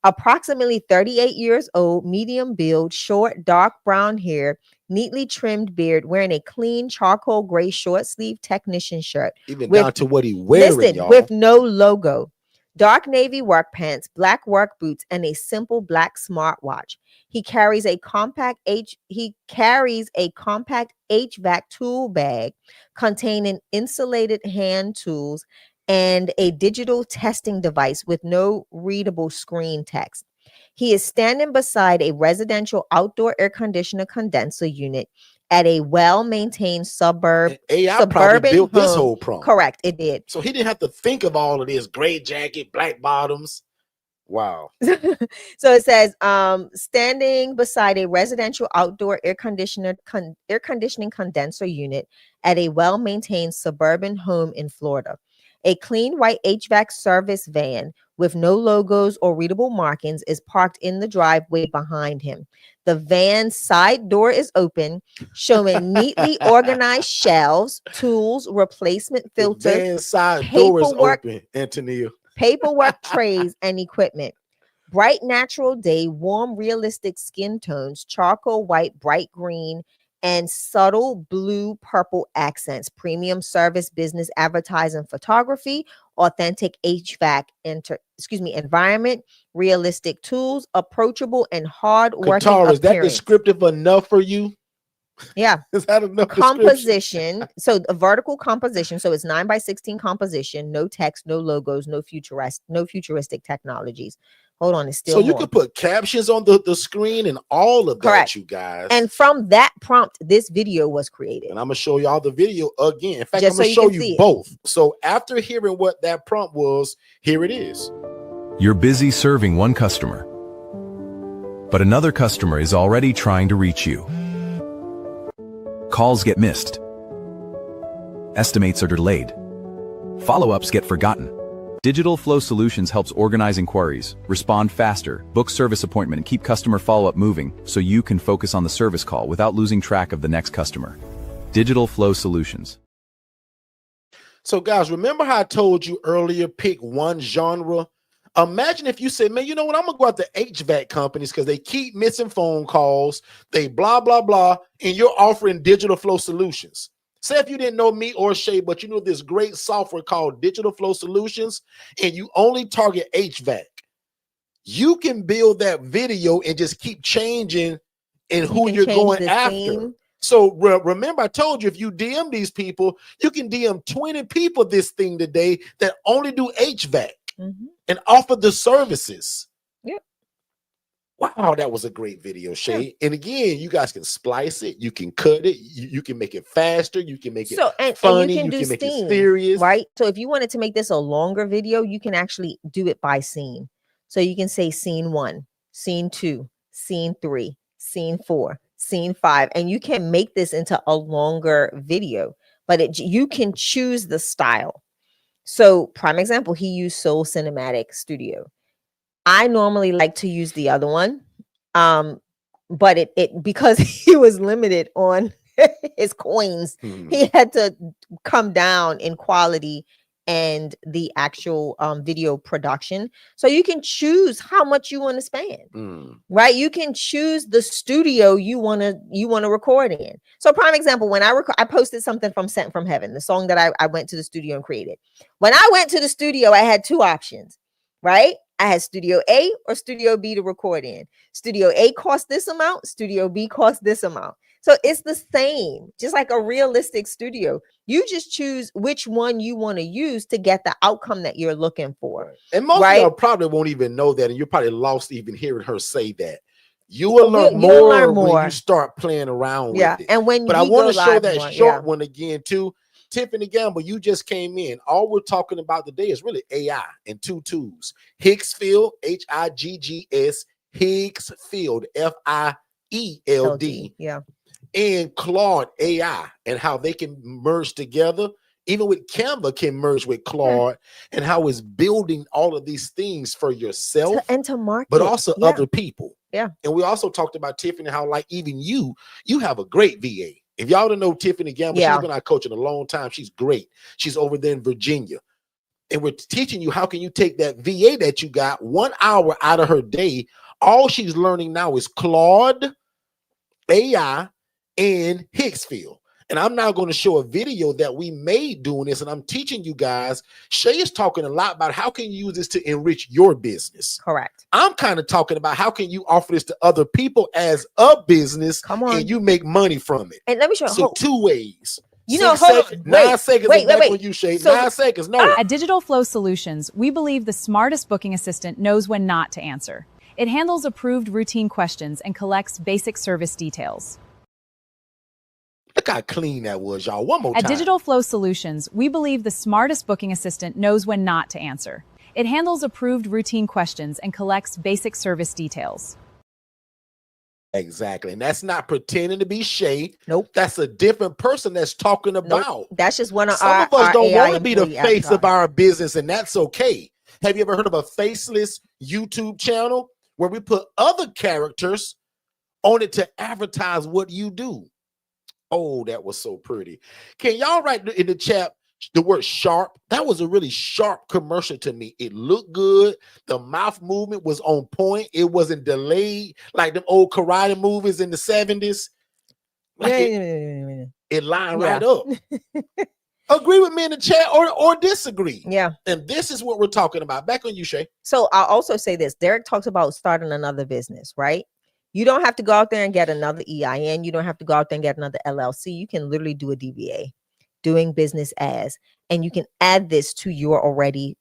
Approximately 38 years old, medium build, short, dark brown hair, neatly trimmed beard, wearing a clean charcoal gray short sleeve technician shirt. Even down to what he wearing, y'all. With no logo. Dark navy work pants, black work boots, and a simple black smartwatch. He carries a compact HVAC tool bag containing insulated hand tools and a digital testing device with no readable screen text. He is standing beside a residential outdoor air conditioner condenser unit at a well-maintained suburban probably built home. This whole prompt. Correct, it did. So he didn't have to think of all of this. Gray jacket, black bottoms. Wow. So it says, standing beside a residential outdoor air conditioning condenser unit at a well-maintained suburban home in Florida. A clean white HVAC service van with no logos or readable markings is parked in the driveway behind him. The van's side door is open, showing neatly organized shelves, tools, replacement filters, the van's side door is open, Antonia. Paperwork trays, and equipment. Bright natural day, warm realistic skin tones, charcoal white, bright green, and subtle blue purple accents. Premium service, business advertising, photography, authentic HVAC environment, realistic tools, approachable and hard-working appearance. Is that descriptive enough for you? Yeah. Is that enough? Composition. So a vertical composition. So it's 9:16 composition, no text, no logos, no futuristic technologies. Hold on, it's still so you can put captions on the screen and all of Correct. that, you guys. And from that prompt, this video was created. And I'm gonna show y'all the video again. In fact, I'm gonna show you both. So after hearing what that prompt was, here it is. You're busy serving one customer, but another customer is already trying to reach you. Calls get missed. Estimates are delayed. Follow-ups get forgotten. Digital Flow Solutions helps organize inquiries, respond faster, book service appointment, and keep customer follow-up moving so you can focus on the service call without losing track of the next customer. Digital Flow Solutions. So guys, remember how I told you earlier, pick one genre? Imagine if you said, man, you know what? I'm going to go out to HVAC companies because they keep missing phone calls. They blah, blah, blah. And you're offering Digital Flow Solutions. Say if you didn't know me or Shay, but you know this great software called Digital Flow Solutions, and you only target HVAC. You can build that video and just keep changing in who you're going after. Theme. So remember, I told you, if you DM these people, you can DM 20 people this thing today that only do HVAC and offer the services. Yep. Wow, that was a great video, Shay. Yeah. And again, you guys can splice it, you can cut it, you can make it faster, you can make it funny, and you can make it serious. Right? So if you wanted to make this a longer video, you can actually do it by scene. So you can say scene 1, scene 2, scene 3, scene 4, scene 5, and you can make this into a longer video, but you can choose the style. So prime example, he used Soul Cinematic Studio. I normally like to use the other one, but it because he was limited on his coins, he had to come down in quality and the actual video production. So you can choose how much you want to spend, right? You can choose the studio you want to record in. So prime example, when I posted something from Sent from Heaven, the song that I went to the studio and created. When I went to the studio, I had two options, right? I had Studio A or Studio B to record in. Studio A cost this amount, Studio B cost this amount. So it's the same, just like a realistic studio. You just choose which one you want to use to get the outcome that you're looking for. Right. And most of y'all probably won't even know that, and you're probably lost even hearing her say that. You will learn more when you start playing around with it. And when but I want to show that short one again too. Tiffany Gamble, you just came in. All we're talking about today is really AI and two tools. Higgsfield, Higgs, Higgsfield, Field. Yeah. And Claude AI and how they can merge together. Even with Canva can merge with Claude and how it's building all of these things for yourself and to market, but also other people. Yeah. And we also talked about Tiffany, how like even you have a great VA. If y'all don't know Tiffany Gamble, she's been our coach in a long time. She's great. She's over there in Virginia. And we're teaching you how can you take that VA that you got 1 hour out of her day. All she's learning now is Claude AI and Higgsfield. And I'm now going to show a video that we made doing this, and I'm teaching you guys. Shay is talking a lot about how can you use this to enrich your business. Correct. I'm kind of talking about how can you offer this to other people as a business. Come on. And you make money from it. And let me show you. So two ways. You know, 9 seconds. Wait. On you, Shay. So, 9 seconds. No. At Digital Flow Solutions, we believe the smartest booking assistant knows when not to answer. It handles approved routine questions and collects basic service details. Look how clean that was, y'all. One more time. At Digital Flow Solutions, we believe the smartest booking assistant knows when not to answer. It handles approved routine questions and collects basic service details. Exactly. And that's not pretending to be Shay. Nope. That's a different person that's talking about. Nope. That's just one of Some of us don't want to be the face of our business, and that's okay. Have you ever heard of a faceless YouTube channel where we put other characters on it to advertise what you do? Oh, that was so pretty. Can y'all write in the chat the word sharp? That was a really sharp commercial to me. It looked good. The mouth movement was on point. It wasn't delayed like them old karate movies in the 70s. Like it lined right up. Agree with me in the chat or disagree. Yeah. And this is what we're talking about. Back on you, Shay. So I'll also say this. Derrick talks about starting another business, right? You don't have to go out there and get another EIN. You don't have to go out there and get another LLC. You can literally do a DBA, doing business as, and you can add this to your already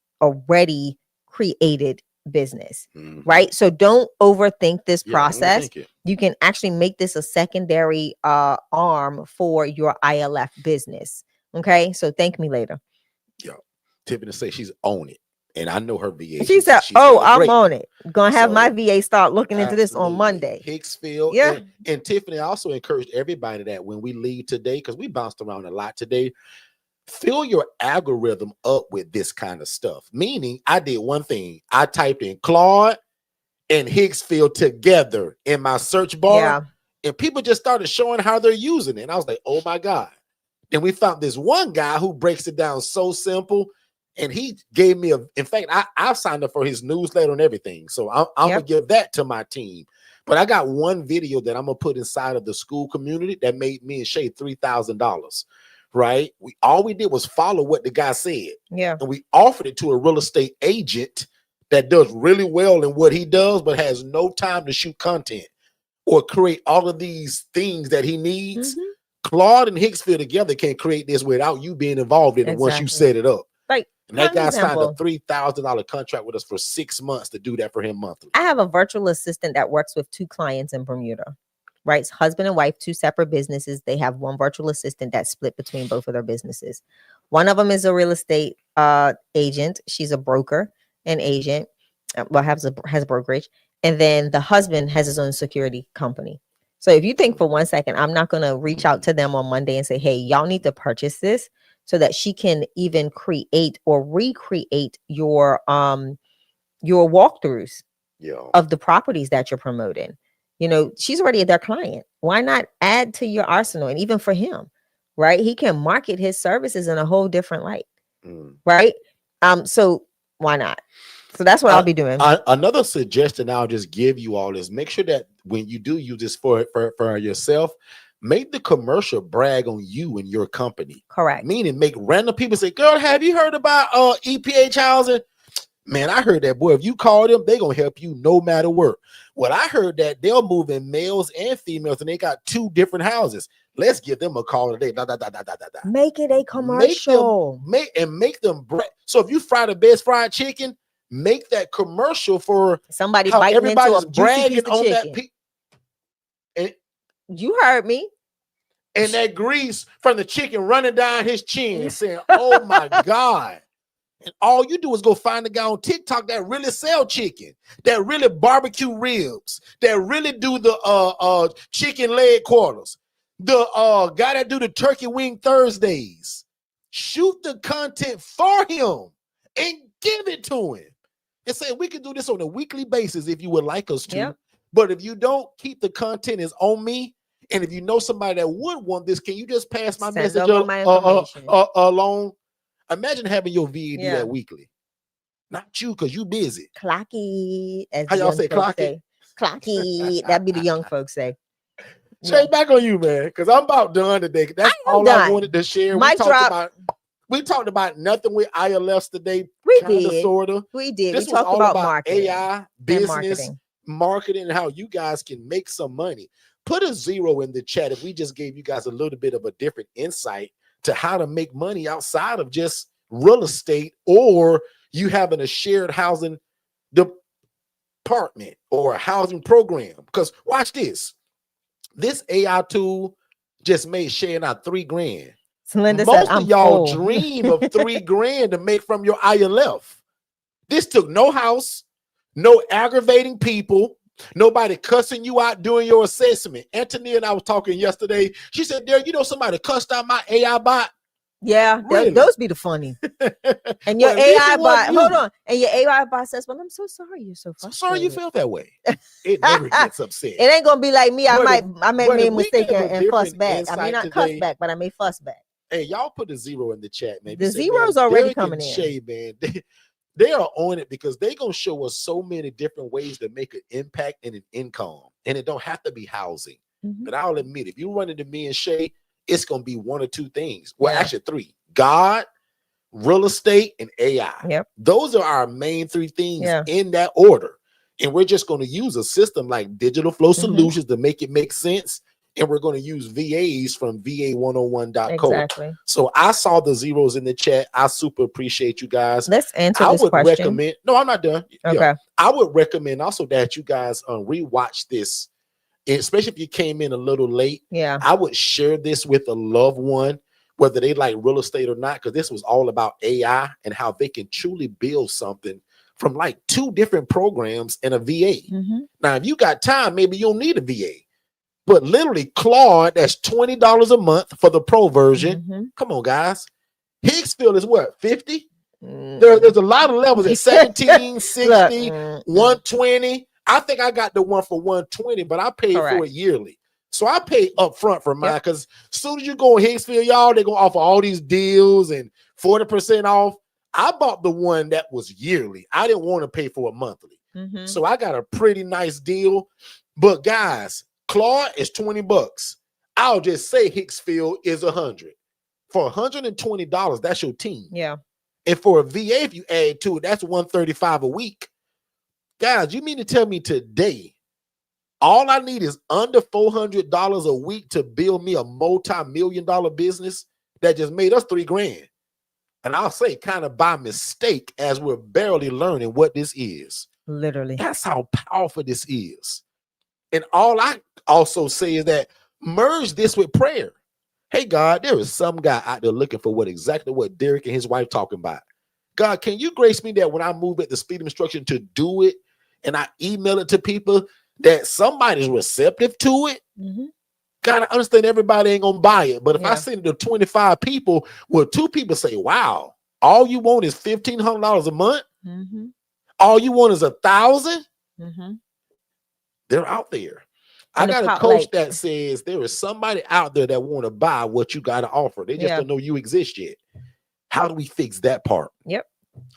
created business, right? So don't overthink this process. You can actually make this a secondary arm for your ILF business. Okay, so thank me later. Yeah, Tiffany say she's on it. And I know her VA. She said, "Oh, I'm on it. Gonna have my VA start looking into this on Monday." Higgsfield. Yeah. And Tiffany, I also encouraged everybody that when we leave today, because we bounced around a lot today, fill your algorithm up with this kind of stuff. Meaning, I did one thing. I typed in Claude and Higgsfield together in my search bar, and people just started showing how they're using it. And I was like, "Oh my God!" Then we found this one guy who breaks it down so simple. And he gave me in fact, I signed up for his newsletter and everything. So I'm going to give that to my team. But I got one video that I'm going to put inside of the Skool community that made me and Shay $3,000, right? All we did was follow what the guy said. Yeah. And we offered it to a real estate agent that does really well in what he does, but has no time to shoot content or create all of these things that he needs. Claude and Higgsfield together can create this without you being involved in it once you set it up. Right. And that guy signed a $3,000 contract with us for 6 months to do that for him monthly. I have a virtual assistant that works with 2 clients in Bermuda, right? It's husband and wife, 2 separate businesses. They have one virtual assistant that's split between both of their businesses. One of them is a real estate agent. She's a broker, an agent, well, has a brokerage. And then the husband has his own security company. So if you think for 1 second, I'm not going to reach out to them on Monday and say, hey, y'all need to purchase this, so that she can even create or recreate your walkthroughs of the properties that you're promoting. You know, she's already their client. Why not add to your arsenal? And even for him, right? He can market his services in a whole different light. right? So why not? So that's what I'll be doing. Another suggestion I'll just give you all is make sure that when you do use this for yourself, make the commercial brag on you and your company. Correct. Meaning make random people say, girl, have you heard about EPH housing? Man, I heard that, boy. If you call them, they're going to help you no matter what. Well, I heard that they'll move in males and females, and they got 2 different houses. Let's give them a call today. Make it a commercial. Make them so if you fry the best fried chicken, make that commercial for somebody biting into a bragging on chicken. That and you heard me. And that grease from the chicken running down his chin, saying, "Oh my God." And all you do is go find a guy on TikTok that really sell chicken, that really barbecue ribs, that really do the chicken leg quarters, the guy that do the turkey wing Thursdays. Shoot the content for him and give it to him. And say, we can do this on a weekly basis if you would like us to. Yep. But if you don't, keep the content is on me. And if you know somebody that would want this, can you just pass my message along? Imagine having your VA do that weekly. Not you, because you busy. Clocky. How y'all say clocky? Clocky. That'd be the young folks say. Shay, back on you, man, because I'm about done today. That's all I wanted to share. We talked about nothing with ILFs today. We did. Sorta. We did. This we talked about marketing. AI, business, marketing, and how you guys can make some money. Put a 0 in the chat if we just gave you guys a little bit of a different insight to how to make money outside of just real estate, or you having a shared housing department or a housing program. Because watch this. This AI tool just made Shay and I $3 grand. Most of y'all dream of $3 grand to make from your ILF. This took no house, no aggravating people, nobody cussing you out doing your assessment. Anthony and I was talking yesterday. She said, Derrick, you know somebody cussed out my AI bot? Yeah, really? Those be the funny. And your AI bot, hold on. And your AI bot says, well, I'm so sorry you're so frustrated. Sorry you felt that way. It never gets upset. It ain't gonna be like me. I may make a mistake and fuss back. I may not cuss back, but I may fuss back. Hey, y'all put a 0 in the chat, man. The zero's already coming in. Shay, man. They are on it because they're going to show us so many different ways to make an impact and an income. And it don't have to be housing. But I'll admit, if you run into me and Shay, it's going to be 1 or 2 things. Well, actually 3. God, real estate, and AI. Yep. Those are our main 3 things in that order. And we're just going to use a system like Digital Flow Solutions to make it make sense. And we're going to use VAs from va101.co. Exactly. So I saw the 0s in the chat. I super appreciate you guys. Let's answer this question. Recommend. No, I'm not done. Okay. Yeah, I would recommend also that you guys rewatch this, especially if you came in a little late. Yeah. I would share this with a loved one, whether they like real estate or not, because this was all about AI and how they can truly build something from like 2 different programs and a VA. Now, if you got time, maybe you don't need a VA. But literally, Claude, that's $20 a month for the pro version. Come on, guys. Hicksville is what, 50? There's a lot of levels at 17, 60, 120. I think I got the one for 120, but I paid for it yearly. So I pay up front for mine because as soon as you go in Hicksville, y'all, they're going to offer all these deals and 40% off. I bought the one that was yearly. I didn't want to pay for it monthly. So I got a pretty nice deal. But guys, Claude is $20. I'll just say Hicksville is $100. For $120, that's your team. Yeah. And for a VA, if you add to it, that's $135 a week. Guys, you mean to tell me today, all I need is under $400 a week to build me a multi-million-dollar business that just made us $3 grand. And I'll say kind of by mistake as we're barely learning what this is. Literally. That's how powerful this is. And all I also say is that merge this with prayer. Hey, God, there is some guy out there looking for exactly what Derrick and his wife talking about. God, can you grace me that when I move at the speed of instruction to do it and I email it to people, that somebody's receptive to it? God, I understand everybody ain't gonna buy it, but if I send it to 25 people, well, 2 people say, wow, all you want is $1,500 a month? All you want is $1,000? They're out there. I got a coach that says there is somebody out there that want to buy what you got to offer. They just don't know you exist yet. How do we fix that part? Yep.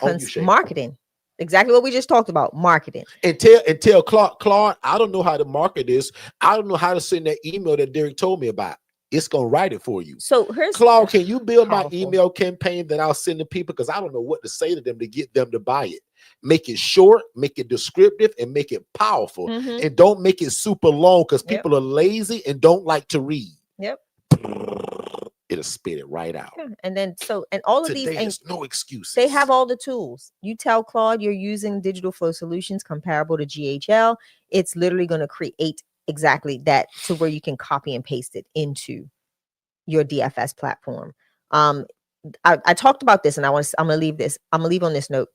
On you, Shay. Marketing. Exactly what we just talked about. Marketing. And tell Claude, I don't know how to market this. I don't know how to send that email that Derrick told me about. It's gonna write it for you. So here's Claude, can you build powerful. my email campaign that I'll send to people? Because I don't know what to say to them to get them to buy it. Make it short, make it descriptive, and make it powerful. And don't make it super long because people are lazy and don't like to read. Yep. It'll spit it right out. Yeah. And then and all of Today, these, there's no excuses. they have all the tools. You tell Claude you're using Digital Flow Solutions comparable to GHL. It's literally going to create exactly that to where you can copy and paste it into your DFS platform. I talked about this, and I'm gonna leave on this note.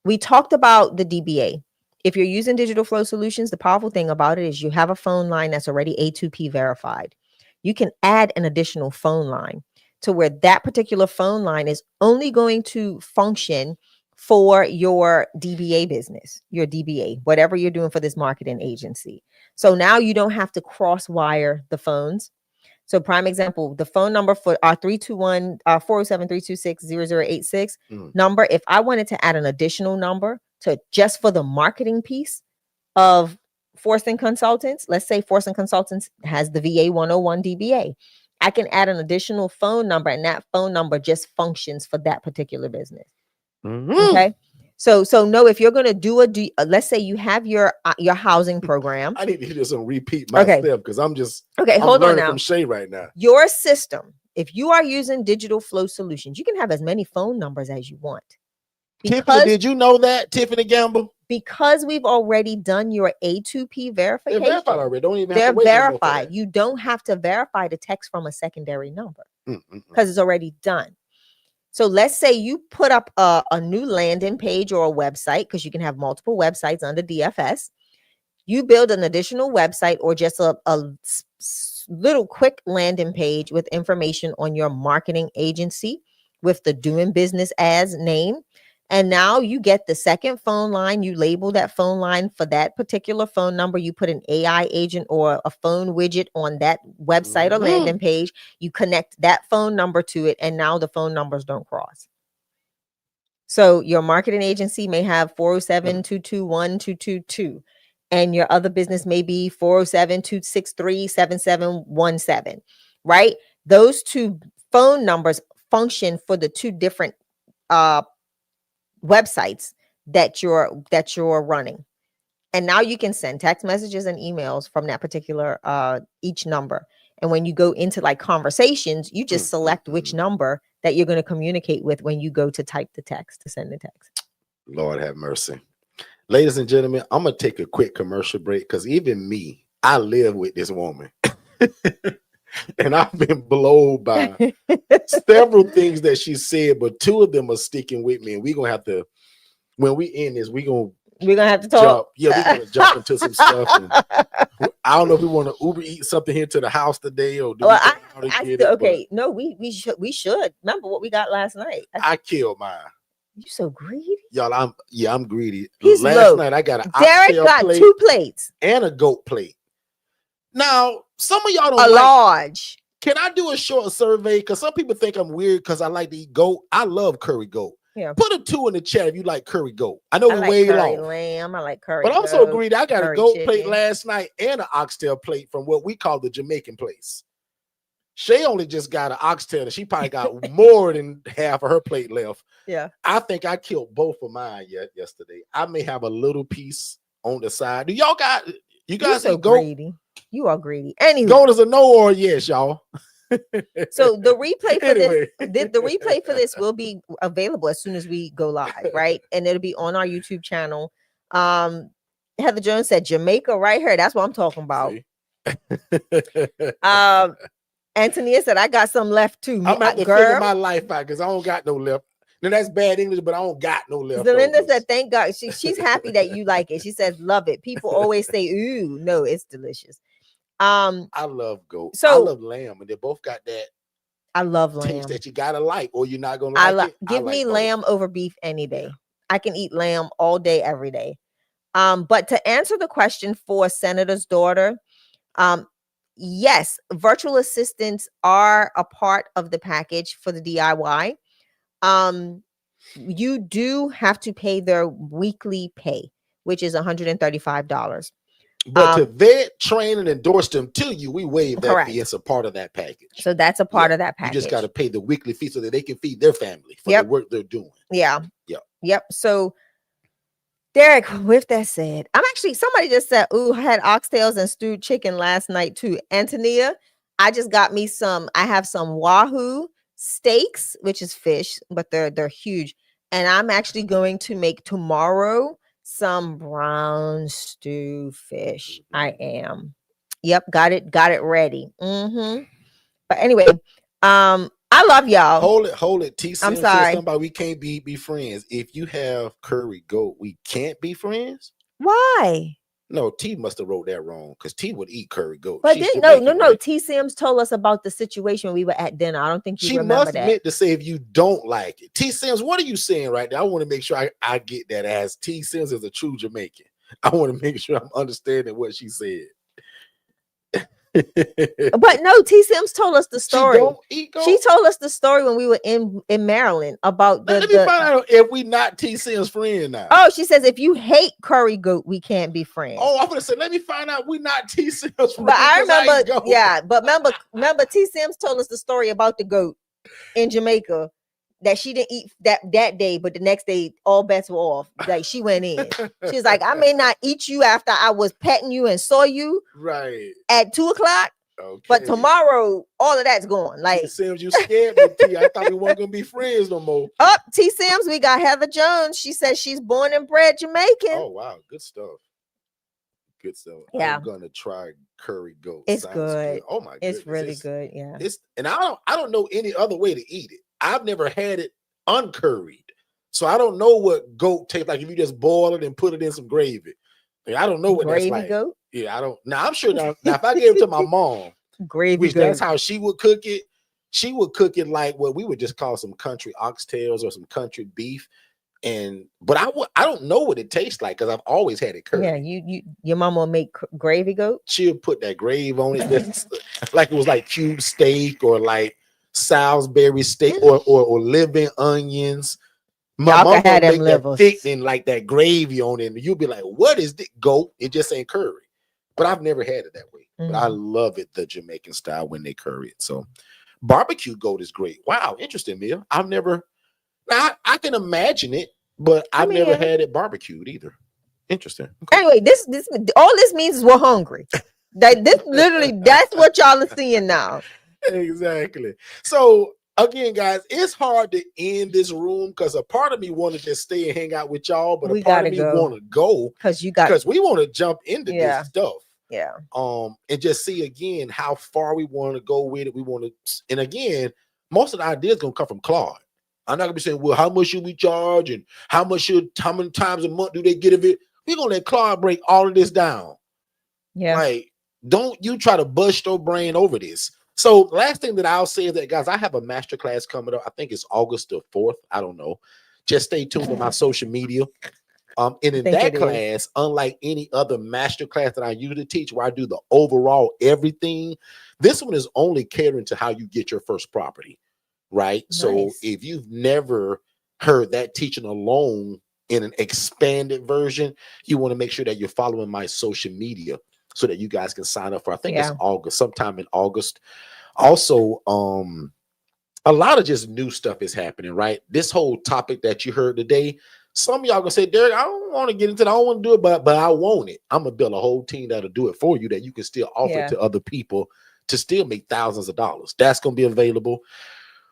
We talked about the DBA. If you're using Digital Flow Solutions, the powerful thing about it is you have a phone line that's already A2P verified. You can add an additional phone line to where that particular phone line is only going to function for your DBA business, your DBA, whatever you're doing for this marketing agency. So now you don't have to cross wire the phones. So prime example, the phone number for our 407-326-0086 number, if I wanted to add an additional number to just for the marketing piece of Forston Consultants, let's say Forston Consultants has the VA 101 DBA. I can add an additional phone number, and that phone number just functions for that particular business. Okay. So no, if you're going to do let's say you have your housing program. I need to hear this on repeat myself because I'm just hold on now. From Shay right now. Your system, if you are using Digital Flow Solutions, you can have as many phone numbers as you want. Tiffany, did you know that, Tiffany Gamble? Because we've already done your A2P verification. They're verified already. Don't even have They're to wait verified. You don't have to verify the text from a secondary number because it's already done. So let's say you put up a new landing page or a website, because you can have multiple websites under DFS. You build an additional website or just a little quick landing page with information on your marketing agency with the doing business as name. And now you get the second phone line. You label that phone line for that particular phone number. You put an AI agent or a phone widget on that website or landing page. You connect that phone number to it. And now the phone numbers don't cross. So your marketing agency may have 407-221-222. And your other business may be 407-263-7717. Right? Those two phone numbers function for the two different websites that you're running. And now you can send text messages and emails from that particular each number. And when you go into like conversations, you just select which number that you're going to communicate with when you go to type the text, to send the text. Lord have mercy. Ladies and gentlemen, I'm going to take a quick commercial break because even me, I live with this woman. And I've been blown by several things that she said, but two of them are sticking with me. And we're going to have to, when we end this, we're going to have to talk. We're going to jump into some stuff. And I don't know if we want to Uber eat something here to the house today or do No, we should. Remember what we got last night. I killed mine. You so greedy. Y'all, I'm greedy. Last night I got an Derrick got plate 2 plates. And a goat plate. Now, some of y'all don't large. Can I do a short survey? Because some people think I'm weird because I like to eat goat. I love curry goat. Yeah. Put a 2 in the chat if you like curry goat. I know I we like way curry long. Lamb. I like curry. But I'm so greedy. I got a goat chicken. plate last night and an oxtail plate from what we call the Jamaican place. Shay only just got an oxtail and she probably got more than half of her plate left. Yeah. I think I killed both of mine yesterday. I may have a little piece on the side. Do y'all got you guys so eat goat? Greedy. You are greedy. Anyway, goat is a no or a yes, y'all. So the replay for the replay for this will be available as soon as we go live, right? And it'll be on our YouTube channel. Heather Jones said Jamaica right here. That's what I'm talking about. Antonia said I got some left too. I'm about to figure my life out because I don't got no left. Now that's bad English, but I don't got no left. Linda said, "Thank God." She's happy that you like it. She says, "Love it." People always say, "Ooh, no, it's delicious." I love goat. So I love lamb, and they both got that. I love lamb taste that you gotta like, or you're not gonna like it. Give me lamb over beef any day. I can eat lamb all day, every day. But to answer the question for Senator's daughter, yes, virtual assistants are a part of the package for the DIY. You do have to pay their weekly pay, which is $135. But to vet, train, and endorse them to you, we waive that Correct. fee. It's a part of that package. So that's a part of that You package. just got to pay the weekly fee so that they can feed their family for the work they're doing. Yep. So, Derrick, with that said, somebody just said, ooh, I had oxtails and stewed chicken last night too. Antonia, I have some Wahoo steaks, which is fish, but they're huge. And I'm actually going to make tomorrow some brown stew fish. I am. Yep, got it ready. But anyway, I love y'all. Hold it. T I'm sorry. Somebody we can't be friends. If you have curry goat, we can't be friends. Why? No, T must have wrote that wrong because T would eat curry goat. But then no. T Sims told us about the situation when we were at dinner. I don't think you remember that. She must meant to say if you don't like it. T Sims, what are you saying right now? I want to make sure I get that as T Sims is a true Jamaican. I want to make sure I'm understanding what she said. But no, T Sims told us the story. She told us the story when we were in Maryland about Let me find out if we not T Sims friend now. Oh, she says if you hate curry goat, we can't be friends. Oh, I'm gonna say let me find out we not T Sims friends. But I remember, remember T Sims told us the story about the goat in Jamaica that she didn't eat that day, but the next day all bets were off. Like she went in. She's like, I may not eat you after I was petting you and saw you at 2:00. Okay. But tomorrow, all of that's gone. Like T Sims, you scared me, T. I thought we weren't gonna be friends no more. T Sims, we got Heather Jones. She says she's born and bred Jamaican. Oh wow, good stuff. Good stuff. Yeah, I'm gonna try curry goat. It's good. Oh my goodness. It's really good. Yeah. And I don't know any other way to eat it. I've never had it uncurried, so I don't know what goat tastes like if you just boil it and put it in some gravy. I don't know what gravy that's like. Goat? Yeah, I don't. Now I'm sure. Now if I gave it to my mom, gravy goat. That's how she would cook it. She would cook it like what we would just call some country oxtails or some country beef. But I don't know what it tastes like because I've always had it curried. Yeah, your mom will make gravy goat. She'll put that gravy on it, like it was like cube steak or like Salisbury steak or living onions. My mom had them livers thick and like that gravy on it, and you'll be like, "What is this goat?" It just ain't curry. But I've never had it that way. But I love it the Jamaican style when they curry it. So barbecue goat is great. Wow, interesting meal. I've never. Now I can imagine it, but I've never had it barbecued either. Interesting. Okay. Anyway, this all this means is we're hungry. That's what y'all are seeing now. Exactly. So again, guys, it's hard to end this room because a part of me wanted to stay and hang out with y'all, but a part of me want to go because we want to jump into this stuff. Yeah. And just see again how far we want to go with it. We want to, and again, most of the ideas gonna come from Claude. I'm not gonna be saying, well, how much should we charge and how many times a month do they get of it? We're gonna let Claude break all of this down. Yeah. Like, don't you try to bust your brain over this. So last thing that I'll say is that, guys, I have a masterclass coming up. I think it's August the 4th. I don't know. Just stay tuned to my social media. And in that class, unlike any other masterclass that I usually teach, where I do the overall everything, this one is only catering to how you get your first property, right? Nice. So if you've never heard that teaching alone in an expanded version, you want to make sure that you're following my social media so that you guys can sign up for, I think it's August, sometime in August. Also, a lot of just new stuff is happening, right? This whole topic that you heard today, some of y'all gonna say, Derrick, I don't want to get into it. I don't want to do it, but I want it. I'm gonna build a whole team that'll do it for you that you can still offer it to other people to still make thousands of dollars. That's gonna be available.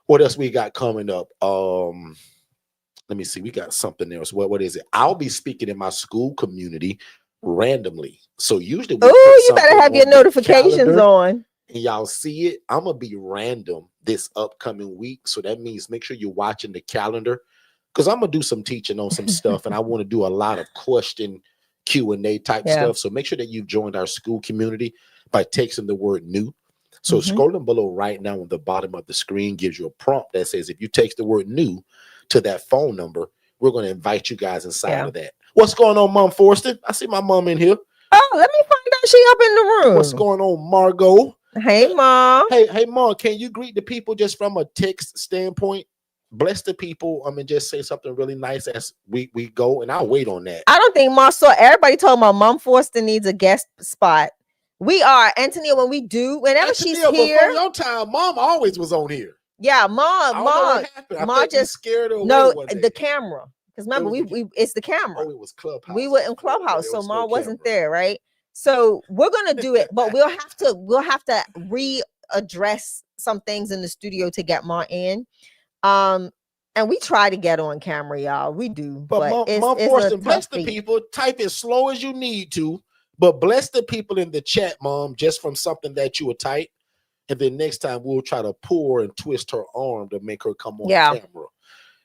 What else we got coming up? Let me see. We got something else. What is it? I'll be speaking in my Skool community randomly. So usually, you better have your notifications on. And y'all see it. I'm gonna be random this upcoming week. So that means make sure you're watching the calendar, because I'm gonna do some teaching on some stuff, and I want to do a lot of question Q&A type stuff. So make sure that you've joined our Skool community by texting the word new. So scrolling below right now on the bottom of the screen gives you a prompt that says, if you text the word new to that phone number, we're going to invite you guys inside of that. What's going on, Mom Forston? I see my mom in here. Oh, let me find out she up in the room. What's going on, Margot? Hey, Mom. Hey, Mom, can you greet the people just from a text standpoint? bless the people. I mean, just say something really nice as we go, and I'll wait on that. I don't think Mom saw everybody told my Mom Forston needs a guest spot. We are Antonia when we do whenever she's Antonia, here. before your time, Mom always was on here. Yeah, I don't know what happened. I think just scared her away no one day. the camera. Because remember, it's the camera. Oh, it was Clubhouse. We were in Clubhouse, There so was no Mom wasn't camera. there, right? So we're gonna do it, but we'll have to readdress some things in the studio to get Ma in. And we try to get on camera, y'all. We do, But Mom Forston, bless the people. Type as slow as you need to, but bless the people in the chat, Mom, just from something that you would type. And then next time we'll try to pull her and twist her arm to make her come on camera.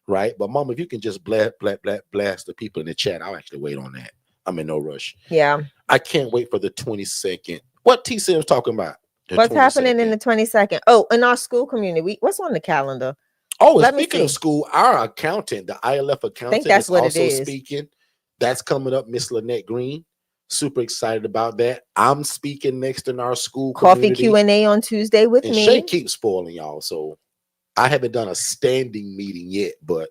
Right. But Mom, if you can just blast the people in the chat, I'll actually wait on that. I'm in no rush. Yeah. I can't wait for the 22nd. What T Sim's talking about? What's happening in the 22nd? Oh, in our Skool community. What's on the calendar? Oh, speaking of Skool, our accountant, the ILF accountant, I think that's is what also it is. speaking. That's coming up, Miss Lynette Green. Super excited about that. I'm speaking next in our Skool coffee Q&A on Tuesday with me. Shay keeps spoiling y'all, so I haven't done a standing meeting yet, but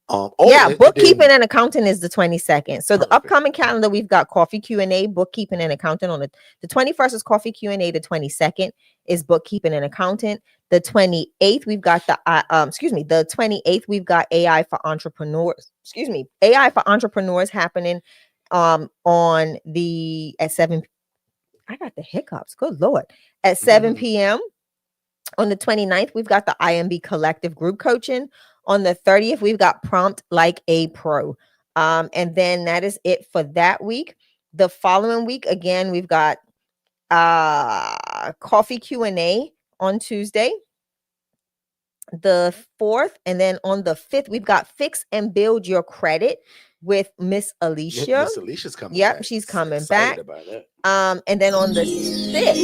bookkeeping and accounting is the 22nd. So the upcoming calendar, we've got coffee Q&A, bookkeeping and accounting on the 21st is coffee Q&A. The 22nd is bookkeeping and accountant. The 28th, we've got the 28th, we've got AI for entrepreneurs. AI for entrepreneurs happening at 7. I got the hiccups. Good Lord. At 7 p.m. On the 29th, we've got the IMB collective group coaching. On the 30th, we've got prompt like a pro. And then that is it for that week. The following week, again, we've got coffee Q&A on Tuesday, the 4th. And then on the 5th, we've got fix and build your credit with Miss Alicia. Miss Alicia's coming back. Yep, she's coming back. About that. And then on the 6th,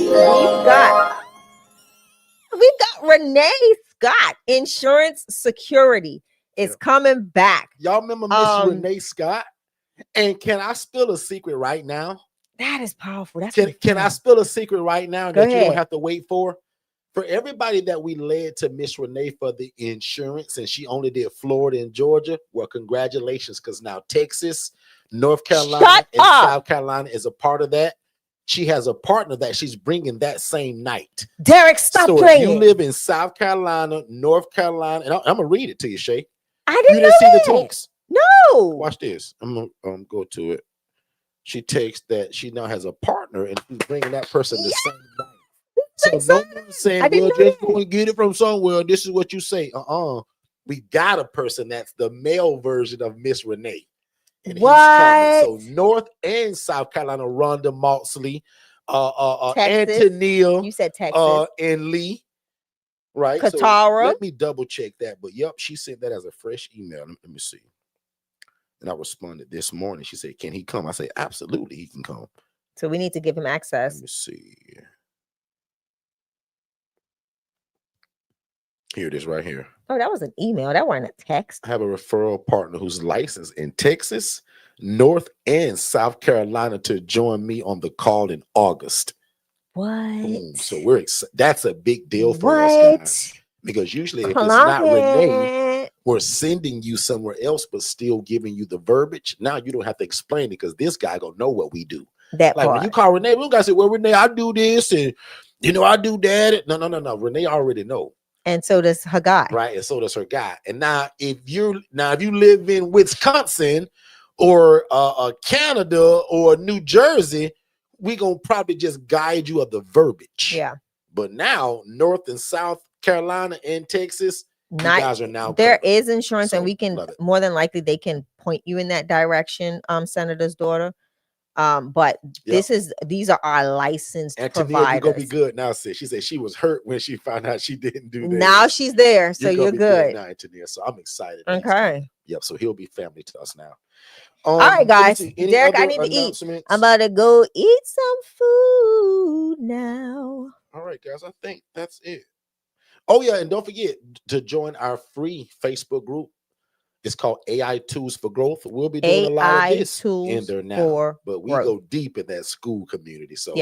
we've got Renee Scott, Insurance Security is coming back. Y'all remember Miss Renee Scott? And can I spill a secret right now? That is powerful. Can I spill a secret right now Go that ahead. you don't have to wait for? For everybody that we led to Miss Renee for the insurance, and she only did Florida and Georgia, well, congratulations, because now Texas, North Carolina, and South Carolina is a part of that. She has a partner that she's bringing that same night. Derrick, stop playing. If you live in South Carolina, North Carolina, and I'm gonna read it to you, Shay. I didn't see the text? No. Watch this. I'm gonna go to it. She takes that she now has a partner, and she's bringing that person the same night. So no one's saying, well, just go and get it from somewhere. This is what you say. We got a person that's the male version of Miss Renee. And he's coming. So North and South Carolina, Rhonda Maltsley, Antonia, you said Texas, and Lee, right? Katara. So let me double check that. But yep, she sent that as a fresh email. Let me see. And I responded this morning. She said, "Can he come?" I said, "Absolutely, he can come." So we need to give him access. Let me see. Here it is right here. Oh, that was an email. That wasn't a text. I have a referral partner who's licensed in Texas, North and South Carolina to join me on the call in August. What? Boom. So that's a big deal for us, guys. Because usually if it's not Renee, we're sending you somewhere else, but still giving you the verbiage. Now you don't have to explain it because this guy gonna know what we do. That like part. When you call Renee, we don't gotta say, well, Renee, I do this and I do that. No. Renee already know. And so does her guy. Right. And so does her guy. And now if you live in Wisconsin or Canada or New Jersey, we're gonna probably just guide you of the verbiage. Yeah. But now North and South Carolina and Texas, you guys are now there covered. is insurance, so and we can more than likely they can point you in that direction, Senator's daughter. But these are our licensed providers. You're gonna be good now, sis. She said she was hurt when she found out she didn't do that. Now she's there, so you're good. Now, Antonia, so I'm excited. Okay. Yep. So he'll be family to us now. All right, guys. Derrick, I need to eat. I'm about to go eat some food now. All right, guys. I think that's it. Oh yeah, and don't forget to join our free Facebook group. It's called AI Tools for Growth. We'll be doing a lot of this in there now, but we go deep in that Skool community. So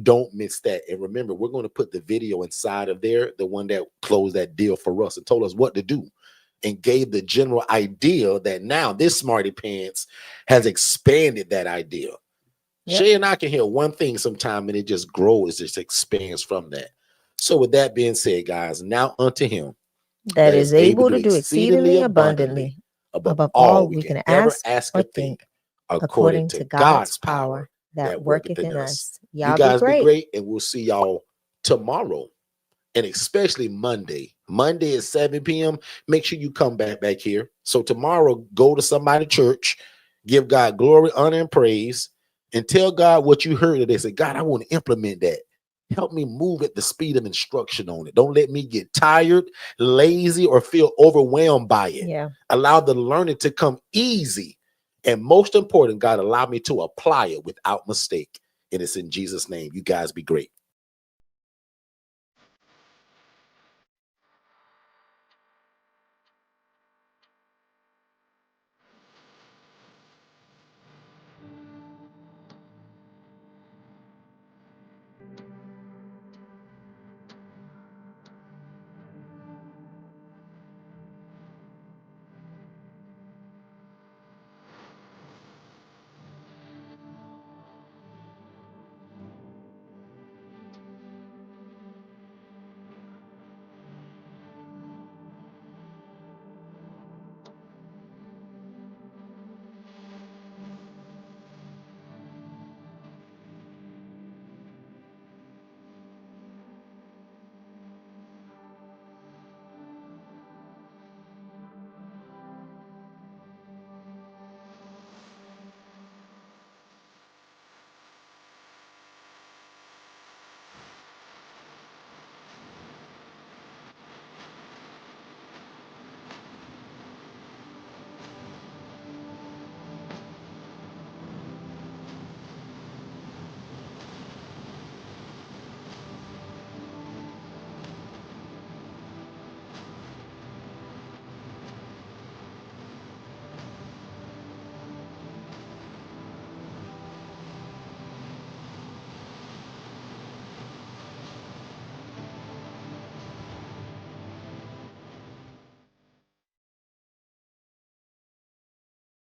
don't miss that. And remember, we're going to put the video inside of there, the one that closed that deal for us and told us what to do. and gave the general idea that now this smarty pants has expanded that idea. Yep. Shay and I can hear one thing sometime and it just grows, just expands from that. So with that being said, guys, now unto him that is able to do exceedingly abundantly above all we can ask or think, according to God's power that worketh in us. You guys be great, and we'll see y'all tomorrow, and especially Monday. Monday at 7 p.m. Make sure you come back here. So tomorrow, go to somebody's church, give God glory, honor, and praise, and tell God what you heard today. Say, God, I want to implement that. Help me move at the speed of instruction on it. Don't let me get tired, lazy, or feel overwhelmed by it. Yeah. Allow the learning to come easy. And most important, God, allow me to apply it without mistake. And it's in Jesus' name. You guys be great.